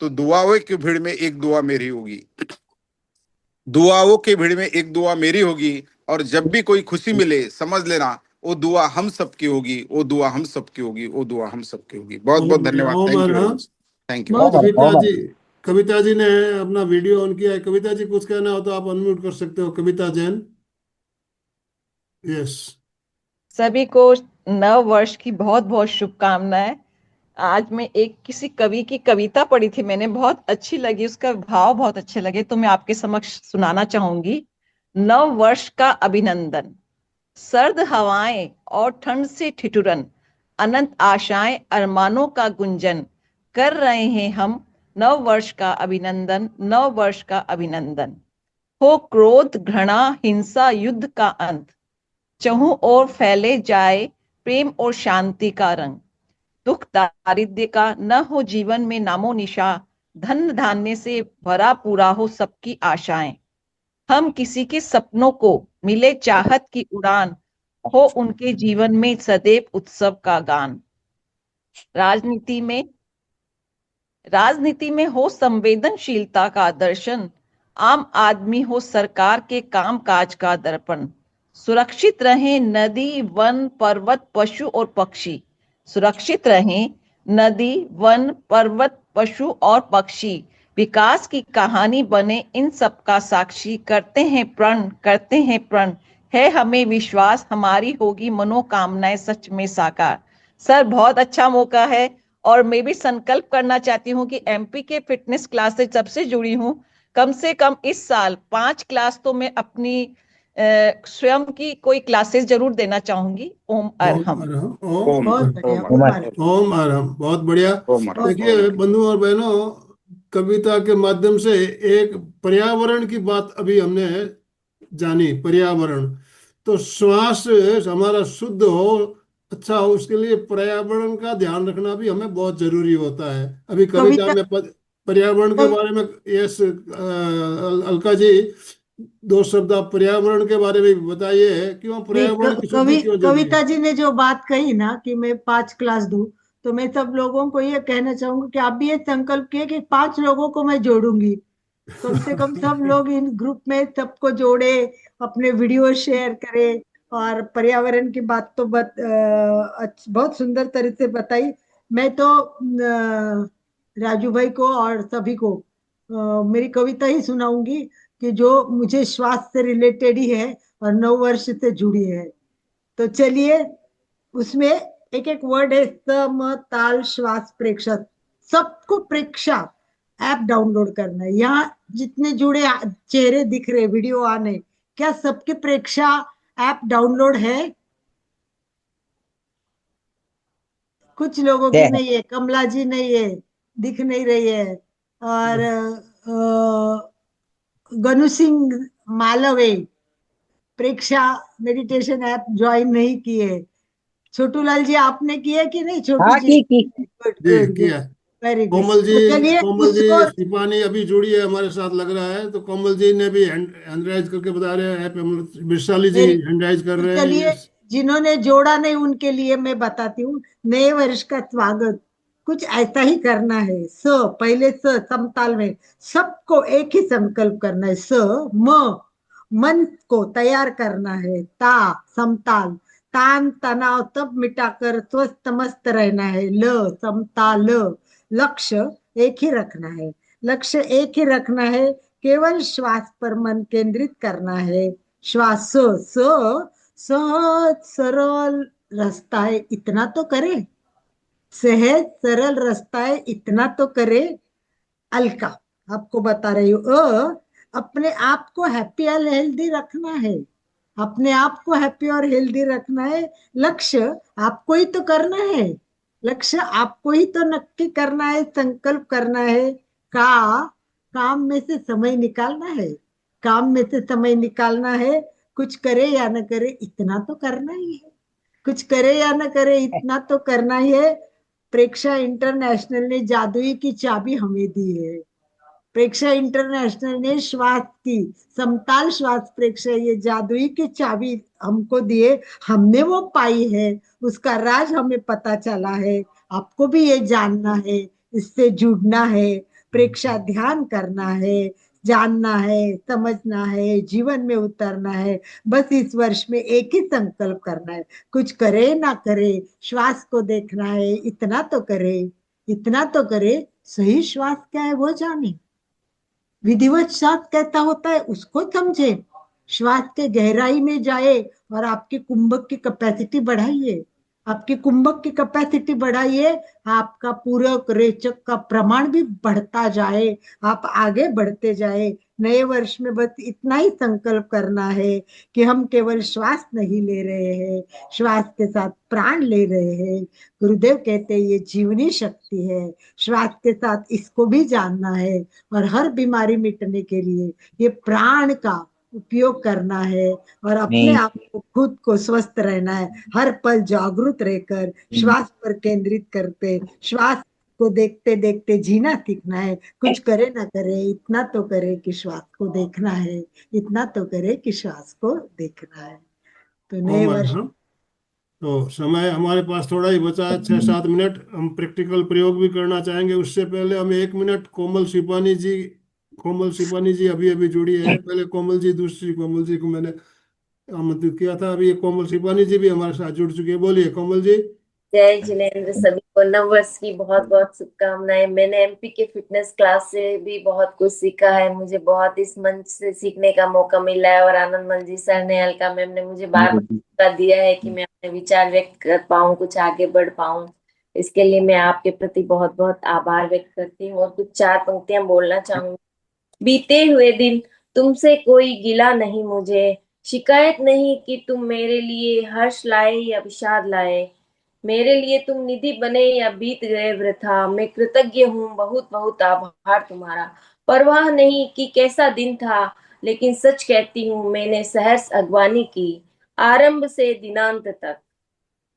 तो दुआओं की भीड़ में एक दुआ मेरी होगी, दुआओं की भीड़ में एक दुआ मेरी होगी। और जब भी कोई खुशी मिले, समझ लेना वो दुआ हम सबकी होगी, वो दुआ हम सबकी होगी, वो दुआ हम सबकी होगी। बहुत बहुत धन्यवाद। Thank you. कविता जी ने अपना वीडियो ऑन किया है। कविता जी कुछ कहना हो तो आप अनम्यूट कर सकते हो। कविता जैन। यस। सभी को नव वर्ष की बहुत बहुत शुभकामनाएं। आज मैं एक किसी कवि की कविता पढ़ी थी, मैंने बहुत अच्छी लगी, उसका भाव बहुत अच्छे लगे, तो मैं आपके समक्ष सुनाना चाहूंगी। नव वर्ष का अभिनंदन। सर्द हवाएं और ठंड से ठिठुरन, अनंत आशाएं अरमानों का गुंजन, कर रहे हैं हम नव वर्ष का अभिनंदन, नव वर्ष का अभिनंदन। हो क्रोध, घृणा, हिंसा, युद्ध का अंत, चहुं ओर फैले जाए प्रेम और शांति का रंग। दुख दारिद्र्य का न हो जीवन में नामो निशा, धन धान्य से भरा पूरा हो सबकी आशाएं। हम किसी के सपनों को मिले चाहत की उड़ान, हो उनके जीवन में सदैव उत्सव का गान। राजनीति में हो संवेदनशीलता का दर्शन, आम आदमी हो सरकार के काम काज का दर्पण। सुरक्षित रहें नदी, वन, पर्वत, पशु और पक्षी। सुरक्षित रहें नदी, वन, पर्वत, पशु और पक्षी। विकास की कहानी बने इन सब का साक्षी। करते हैं प्रण, है हमें विश्वास, हमारी होगी मनोकामनाएं सच में साकार। सर बहुत अच्छा मौका है, और मैं भी संकल्प करना चाहती हूँ कि एमपी के फिटनेस क्लास से जब से जुड़ी हूँ, कम से कम इस साल 5 क्लास तो मैं अपनी स्वयं की कोई क्लासेस जरूर देना चाहूंगी। ओम अरहम। ओम अरहम। बहुत बढ़िया। देखिए बंधु और बहनों, कविता के माध्यम से एक पर्यावरण की बात अभी हमने जानी। पर्यावरण तो श्वास हमारा शुद्ध हो, अच्छा, उसके लिए पर्यावरण का ध्यान रखना भी हमें बहुत जरूरी होता है। अभी कविता कविता में पर्यावरण के बारे में, यस अलका जी, दो शब्द आप पर्यावरण के बारे में भी बताइए, क्यों नहीं, पर्यावरण की शुद्धि क्यों जरूरी है? कविता जी ने जो बात कही ना कि मैं 5 क्लास दूं, तो मैं सब लोगों को ये कहना चाहूंगी कि आप भी ये संकल्प किए कि 5 लोगों को मैं जोड़ूंगी। कम से कम सब लोग इन ग्रुप में सबको जोड़े, अपने वीडियो शेयर करें। और पर्यावरण की बात तो बहुत सुंदर तरीके से बताई। मैं तो राजू भाई को और सभी को मेरी कविता ही सुनाऊंगी कि जो मुझे श्वास से रिलेटेड ही है और 9 वर्ष से जुड़ी है। तो चलिए, उसमें एक एक वर्ड है, सम ताल श्वास प्रेक्षा। सबको प्रेक्षा ऐप डाउनलोड करना है। यहाँ जितने जुड़े चेहरे दिख रहे, वीडियो आने, क्या सबके प्रेक्षा ऐप डाउनलोड है? कुछ लोगों की नहीं है, कमला जी नहीं है, दिख नहीं रही है। और गनु सिंह मालवे प्रेक्षा मेडिटेशन ऐप ज्वाइन नहीं किए। छोटू लाल जी आपने किए कि नहीं? छोटू हाँ जी, की गुड जी गुड गुड, किया। Very good. कोमल जी, तो चलिए कोमल जी उसको, सिपानी अभी जुड़ी है हमारे साथ लग रहा है, तो कोमल जी ने भी हैंड राइज करके बता रहे हैं। विशाली जी वेरी, हैंड राइज कर तो रहे हैं, चलिए यस। जिन्होंने जोड़ा नहीं उनके लिए मैं बताती हूँ। नए वर्ष का स्वागत कुछ ऐसा ही करना है। पहले समताल में सबको एक ही संकल्प करना है। मन को तैयार करना है। समताल, तान तनाव तब मिटाकर स्वस्थ मस्त रहना है। समताल, लक्ष्य एक ही रखना है। लक्ष्य एक ही रखना है, केवल श्वास पर मन केंद्रित करना है। श्वास सहज सरल रास्ता है, इतना तो करे। सहज सरल रास्ता है, इतना तो करे। अलका आपको बता रही हूँ, अपने आप को हैप्पी और हेल्दी रखना है। अपने आप को हैप्पी और हेल्दी रखना है। लक्ष्य आपको ही तो करना है। लक्ष्य आपको ही तो नक्की करना है, संकल्प करना है। का काम में से समय निकालना है। काम में से समय निकालना है। कुछ करे या न करे, इतना तो करना ही है। कुछ करे या न करे, इतना तो करना ही है। प्रेक्षा इंटरनेशनल ने जादुई की चाबी हमें दी है। प्रेक्षा इंटरनेशनल ने श्वास की, समताल श्वास प्रेक्षा, ये जादुई की चाबी हमको दिए। हमने वो पाई है, उसका राज हमें पता चला है। आपको भी ये जानना है, इससे जुड़ना है। प्रेक्षा ध्यान करना है, जानना है, समझना है, जीवन में उतरना है। बस इस वर्ष में एक ही संकल्प करना है, कुछ करे ना करे, श्वास को देखना है, इतना तो करे। इतना तो करे, सही श्वास क्या है वो जाने, विधिवत श्वास कैसा होता है उसको समझे, श्वास के गहराई में जाए और आपके कुंभक की कैपेसिटी बढ़ाइए। आपकी कुंभक की कैपेसिटी बढ़ाइए, आपका पूरक रेचक का प्रमाण भी बढ़ता जाए, आप आगे बढ़ते जाए। नए वर्ष में बस इतना ही संकल्प करना है कि हम केवल श्वास नहीं ले रहे हैं, श्वास के साथ प्राण ले रहे हैं। गुरुदेव कहते हैं ये जीवनी शक्ति है, श्वास के साथ इसको भी जानना है। और हर बीमारी मिटने के लिए ये प्राण का उपयोग करना है और अपने नहीं आप को, खुद को स्वस्थ रहना है। हर पल जागरूक रहकर श्वास पर केंद्रित करते, श्वास को देखते देखते जीना सीखना है। कुछ करे ना करे, इतना तो करे कि श्वास को देखना है। इतना तो करे कि श्वास को देखना है। तो नए कोमल, वर्ष, हाँ, तो समय हमारे पास थोड़ा ही बचा है, 6-7 मिनट। हम प्रैक्टिकल प्रयोग भी करना चाहेंगे। उससे पहले हम 1 मिनट, कोमल सिपानी जी अभी अभी जुड़ी है। पहले कोमल जी, दूसरी कोमल जी को मैंने आमंत्रित किया था। अभी ये कोमल सिपानी जी भी हमारे साथ जुड़ चुके हैं। बोलिए कोमल जी। जय जिनेंद्र, सभी को नव वर्ष की बहुत बहुत शुभकामनाएं। मैंने एमपी के फिटनेस क्लास से भी बहुत कुछ सीखा है। मुझे बहुत इस मंच से सीखने का मौका मिला है, और आनंद मंजी सर ने, अलका मैम ने मुझे बार बार मौका दिया है कि मैं अपने विचार व्यक्त कर पाऊं, कुछ आगे बढ़ पाऊं। इसके लिए मैं आपके प्रति बहुत बहुत आभार व्यक्त करती हूँ और कुछ 4 पंक्तियां बोलना चाहूंगी। बीते हुए दिन तुमसे कोई गिला नहीं मुझे, शिकायत नहीं कि तुम मेरे लिए हर्ष लाए या विषाद लाए। मेरे लिए तुम निधि बने या बीत गए वृथा, मैं कृतज्ञ हूँ, बहुत बहुत आभार तुम्हारा। परवाह नहीं कि कैसा दिन था, लेकिन सच कहती हूँ मैंने सहर्ष अगवानी की, आरंभ से दिनांत तक।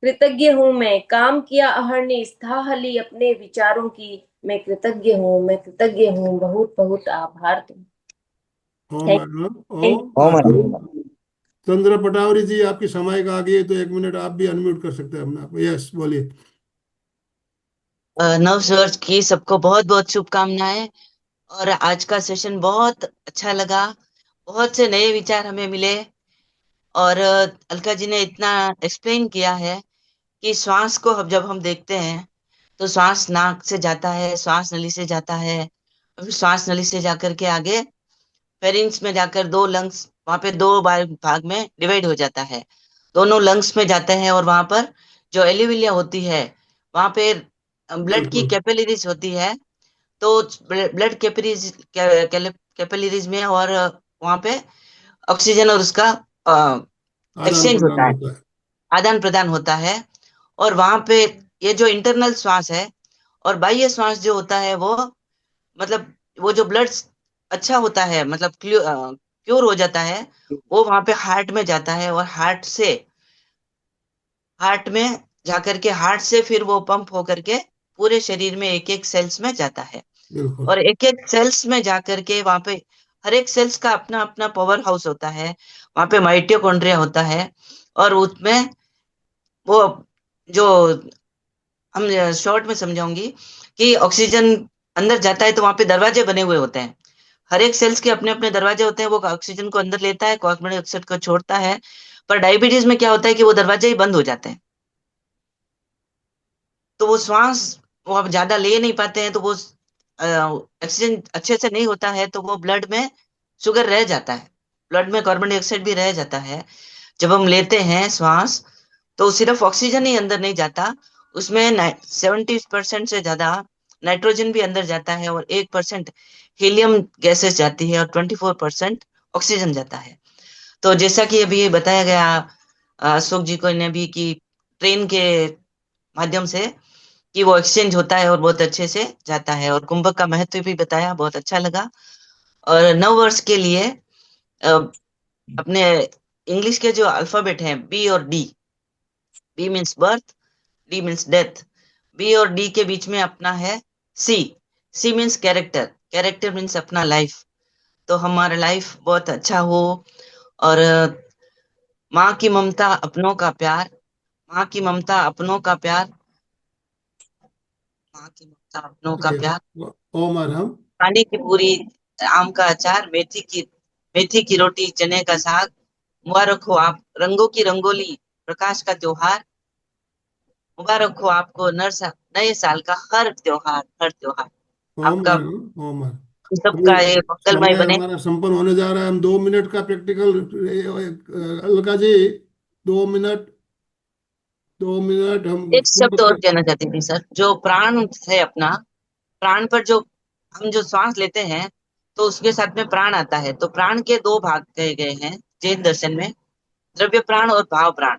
कृतज्ञ हूँ मैं, काम किया अहर्निश था हली अपने विचारों की। मैं कृतज्ञ हूँ, मैं कृतज्ञ हूँ, बहुत बहुत आभार तुम। ओम थैंक अर्हम थैंक ओम अर्हम। चंद्र पटावरी जी, आपकी समय का आ गई है तो 1 मिनट आप भी अनम्यूट कर सकते हैं अपने आप। यस, बोलिए। नव वर्ष की सबको बहुत बहुत शुभकामनाएं। और आज का सेशन बहुत अच्छा लगा, बहुत से नए विचार हमें मिले। और अलका जी ने इतना एक्सप्लेन किया है कि श्वास को जब हम देखते हैं तो श्वास नाक से जाता है, श्वास नली से जाता है, फिर श्वास नली से जाकर के आगे फेरिंग्स में जाकर दो लंग्स, वहां पे दो भाग में डिवाइड हो जाता है। दोनों लंग्स में जाते हैं और वहां पर जो एलिविलिया होती है वहां पे ब्लड की बिल्कुल कैपिलरीज होती है। तो ब्लड कैपिलरीज में और वहां पे ऑक्सीजन और उसका आदान एक्सचेंज प्रदान होता है, होता है। आदान प्रदान होता है। और वहां पे ये जो इंटरनल श्वास है और बाह्य श्वास जो होता है वो मतलब वो जो ब्लड अच्छा होता है, मतलब क्योर हो जाता है, वो वहां पे हार्ट में जाता है और हार्ट में जाकर के हार्ट से फिर वो पंप होकर के पूरे शरीर में एक एक सेल्स में जाता है। बिल्कुल और एक एक सेल्स में जाकर के वहां पे हर एक सेल्स का अपना अपना पावर हाउस होता है। वहां पे माइटोकॉन्ड्रिया होता है और उसमें वो जो हम शॉर्ट में समझाऊंगी कि ऑक्सीजन अंदर जाता है तो वहां पे दरवाजे बने हुए होते हैं। हर एक सेल्स के अपने अपने दरवाजे होते हैं, वो ऑक्सीजन को अंदर लेता है, कार्बन डाइऑक्साइड को छोड़ता है। पर डायबिटीज में क्या होता है कि वो दरवाजे ही बंद हो जाते हैं, तो वो श्वास वो अब ज्यादा ले नहीं पाते हैं, तो वो ऑक्सीजन अच्छे से नहीं होता है, तो वो ब्लड में शुगर रह जाता है, ब्लड में कार्बन डाइऑक्साइड भी रह जाता है। जब हम लेते हैं श्वास तो सिर्फ ऑक्सीजन ही अंदर नहीं जाता, उसमें 70% से ज्यादा नाइट्रोजन भी अंदर जाता है और 1% हीलियम गैसेस जाती है और 24% ऑक्सीजन जाता है। तो जैसा कि अभी बताया गया अशोक जी को ने भी कि ट्रेन के माध्यम से कि वो एक्सचेंज होता है और बहुत अच्छे से जाता है, और कुंभक का महत्व भी बताया, बहुत अच्छा लगा। और नव वर्ष के लिए अ, अपने इंग्लिश के जो अल्फाबेट हैं बी और D, B means birth, D means death, B और डी के बीच में अपना है C. C means character, character means अपना लाइफ। तो हमारा लाइफ बहुत अच्छा हो। और माँ की ममता अपनों का प्यार, माँ की ममता अपनों का प्यार, माँ की ममता अपनों का ओके। प्यार, ओम अर्हम पानी की पूरी, आम का अचार, मेथी की रोटी, चने का साग, मुबारक हो आप रंगों की रंगोली, प्रकाश का त्योहार, मुबारक हो आपको नए साल का हर त्योहार ओम आपका अर्हम ओम अर्हम। अभी सबका ये मंगलमय समय बने। हमारा संपन्न होने जा रहा है। हम 2 मिनट का practical, Alka ji, 2 minute, 2 minute हम एक शब्द और कुंभक कहना चाहती थी सर, जो प्राण है अपना, प्राण पर जो हम जो श्वास लेते हैं तो उसके साथ में प्राण आता है। तो प्राण के दो भाग कहे गए हैं जैन दर्शन में, द्रव्य प्राण और भाव प्राण।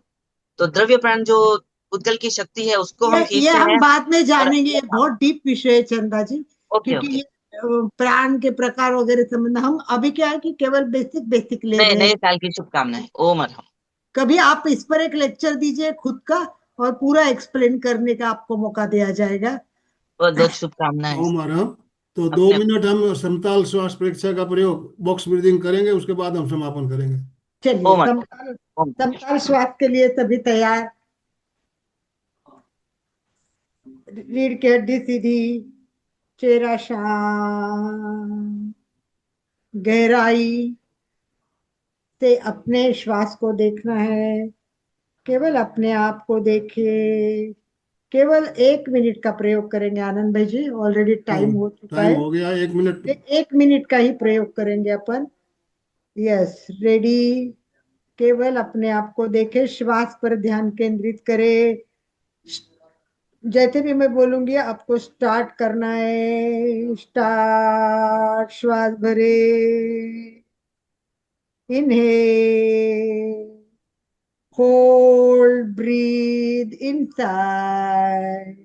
तो द्रव्य प्राण जो उद्गल की शक्ति है उसको हम ये खींचते हम हैं। बाद में और जानेंगे, ये बहुत डीप विषय है चंदा जी, ओके क्योंकि ओके, ये प्राण के प्रकार वगैरह संबंध हम अभी क्या है कि केवल बेसिक बेसिक ले नए रहे नए हैं। साल की शुभकामनाएं। ओम अर्हम। कभी आप इस पर एक लेक्चर दीजिए खुद का, और पूरा एक्सप्लेन करने का आपको मौका दिया जाएगा। बहुत बहुत शुभकामनाएं ओम अर्हम। तो दो अपने। मिनट हम समताल श्वास परीक्षा का प्रयोग बॉक्स ब्रीदिंग करेंगे, उसके बाद हम समापन करेंगे। चलिए, ओम अर्हम। समकाल ओम अर्हम। समकाल श्वास के लिए सभी तैयार। रीढ़ की हड्डी सीधी, चेहरा शांत, गहराई से अपने श्वास को देखना है, केवल अपने आप को देखिए। केवल 1 मिनट का प्रयोग करेंगे आनंद भाई जी, ऑलरेडी टाइम हो चुका टाइम है। हो गया, 1 मिनट। 1 मिनट का ही प्रयोग करेंगे अपन। Yes, ready. केवल अपने आप को देखे, श्वास पर ध्यान केंद्रित करें। जैसे भी मैं बोलूंगी आपको स्टार्ट करना है। स्टार्ट, श्वास भरे, inhale, hold, breathe inside,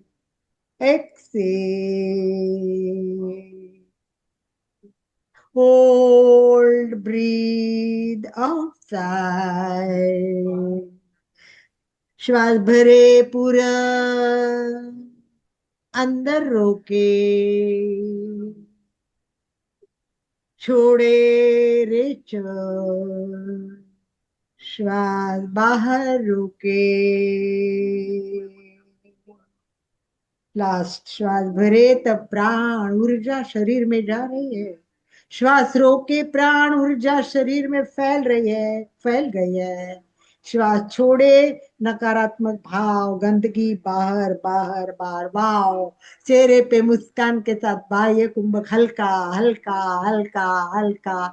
exhale, hold, breathe outside. श्वास भरे पूरा अंदर रोके, छोड़े रे श्वास बाहर रोके, लास्ट श्वास भरे तब प्राण ऊर्जा शरीर में जा रही है। श्वास रोके प्राण ऊर्जा शरीर में फैल रही है, फैल गई है। श्वास छोड़े नकारात्मक भाव गंदगी बाहर बाहर बाहर। वाओ, चेहरे पे मुस्कान के साथ बाह्य कुंभक हल्का हल्का हल्का हल्का।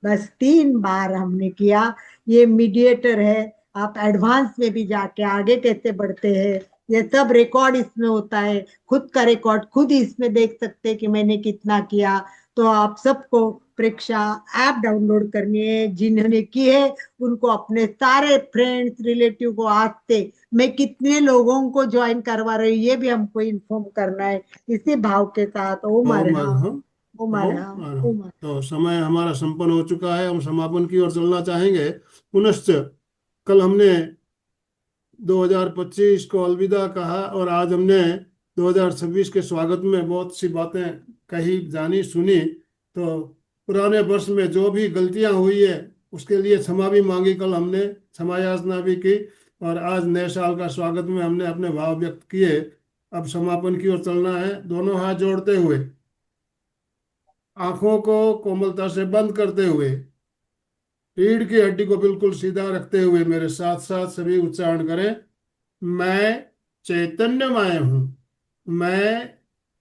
बस 3 बार हमने किया। ये मीडिएटर है, आप एडवांस में भी जाके आगे कैसे बढ़ते हैं ये सब रिकॉर्ड इसमें होता है। खुद का रिकॉर्ड खुद ही इसमें देख सकते हैं कि मैंने कितना किया। तो आप सबको प्रेक्षा ऐप डाउनलोड करनी है, जिन्होंने की है उनको अपने सारे फ्रेंड्स रिलेटिव को आज से मैं कितने लोगों को ज्वाइन करवा रही हूँ ये भी हमको इन्फॉर्म करना है, इसी भाव के साथ। ओम अरहम, ओम अरहम, ओम। तो समय हमारा संपन्न हो चुका है, हम समापन की ओर चलना चाहेंगे। पुनश्च कल हमने 2025 को अलविदा कहा और आज हमने 2026 के स्वागत में बहुत सी बातें कही, जानी, सुनी। तो पुराने वर्ष में जो भी गलतियां हुई है उसके लिए क्षमा भी मांगी, कल हमने क्षमा याचना भी की। और आज नए साल का स्वागत में हमने अपने भाव व्यक्त किए। अब समापन की ओर चलना है। दोनों हाथ जोड़ते हुए, आंखों को कोमलता से बंद करते हुए, रीढ़ की हड्डी को बिल्कुल सीधा रखते हुए मेरे साथ साथ सभी उच्चारण करें। मैं चैतन्यमय हूँ, मैं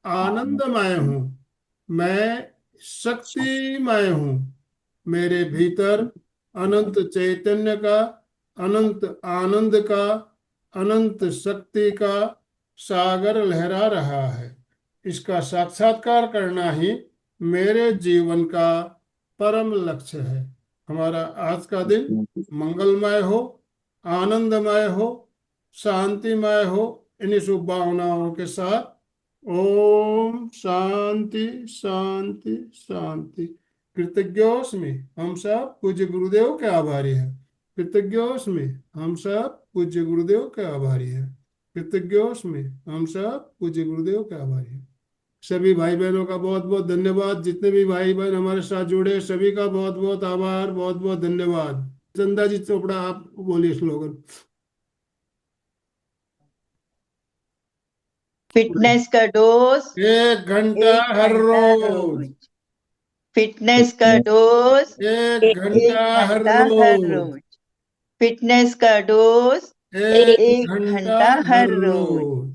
आनंदमय हूँ, मैं शक्तिमय हूँ। मेरे भीतर अनंत चैतन्य का, अनंत आनंद का, अनंत शक्ति का सागर लहरा रहा है। इसका साक्षात्कार करना ही मेरे जीवन का परम लक्ष्य है। हमारा आज का दिन मंगलमय हो, आनंदमय हो, शांतिमय हो। इन्हीं शुभ भावनाओं के साथ ओम शांति शांति शांति। कृतज्ञोस्मि, हम सब पूज्य गुरुदेव के आभारी हैं। कृतज्ञोस्मि, हम सब पूज्य गुरुदेव के आभारी हैं। कृतज्ञोस्मि, हम सब पूज्य गुरुदेव के आभारी हैं। सभी भाई बहनों का बहुत बहुत धन्यवाद। जितने भी भाई बहन हमारे साथ जुड़े सभी का बहुत बहुत आभार, बहुत बहुत धन्यवाद। चंदा जी चोपड़ा, आप बोलिए स्लोगन। फिटनेस का डोज 1 घंटा हर रोज। फिटनेस का डोज 1 घंटा हर रोज। फिटनेस का डोज 1 1 घंटा घंटा हर हर रोज। रोज।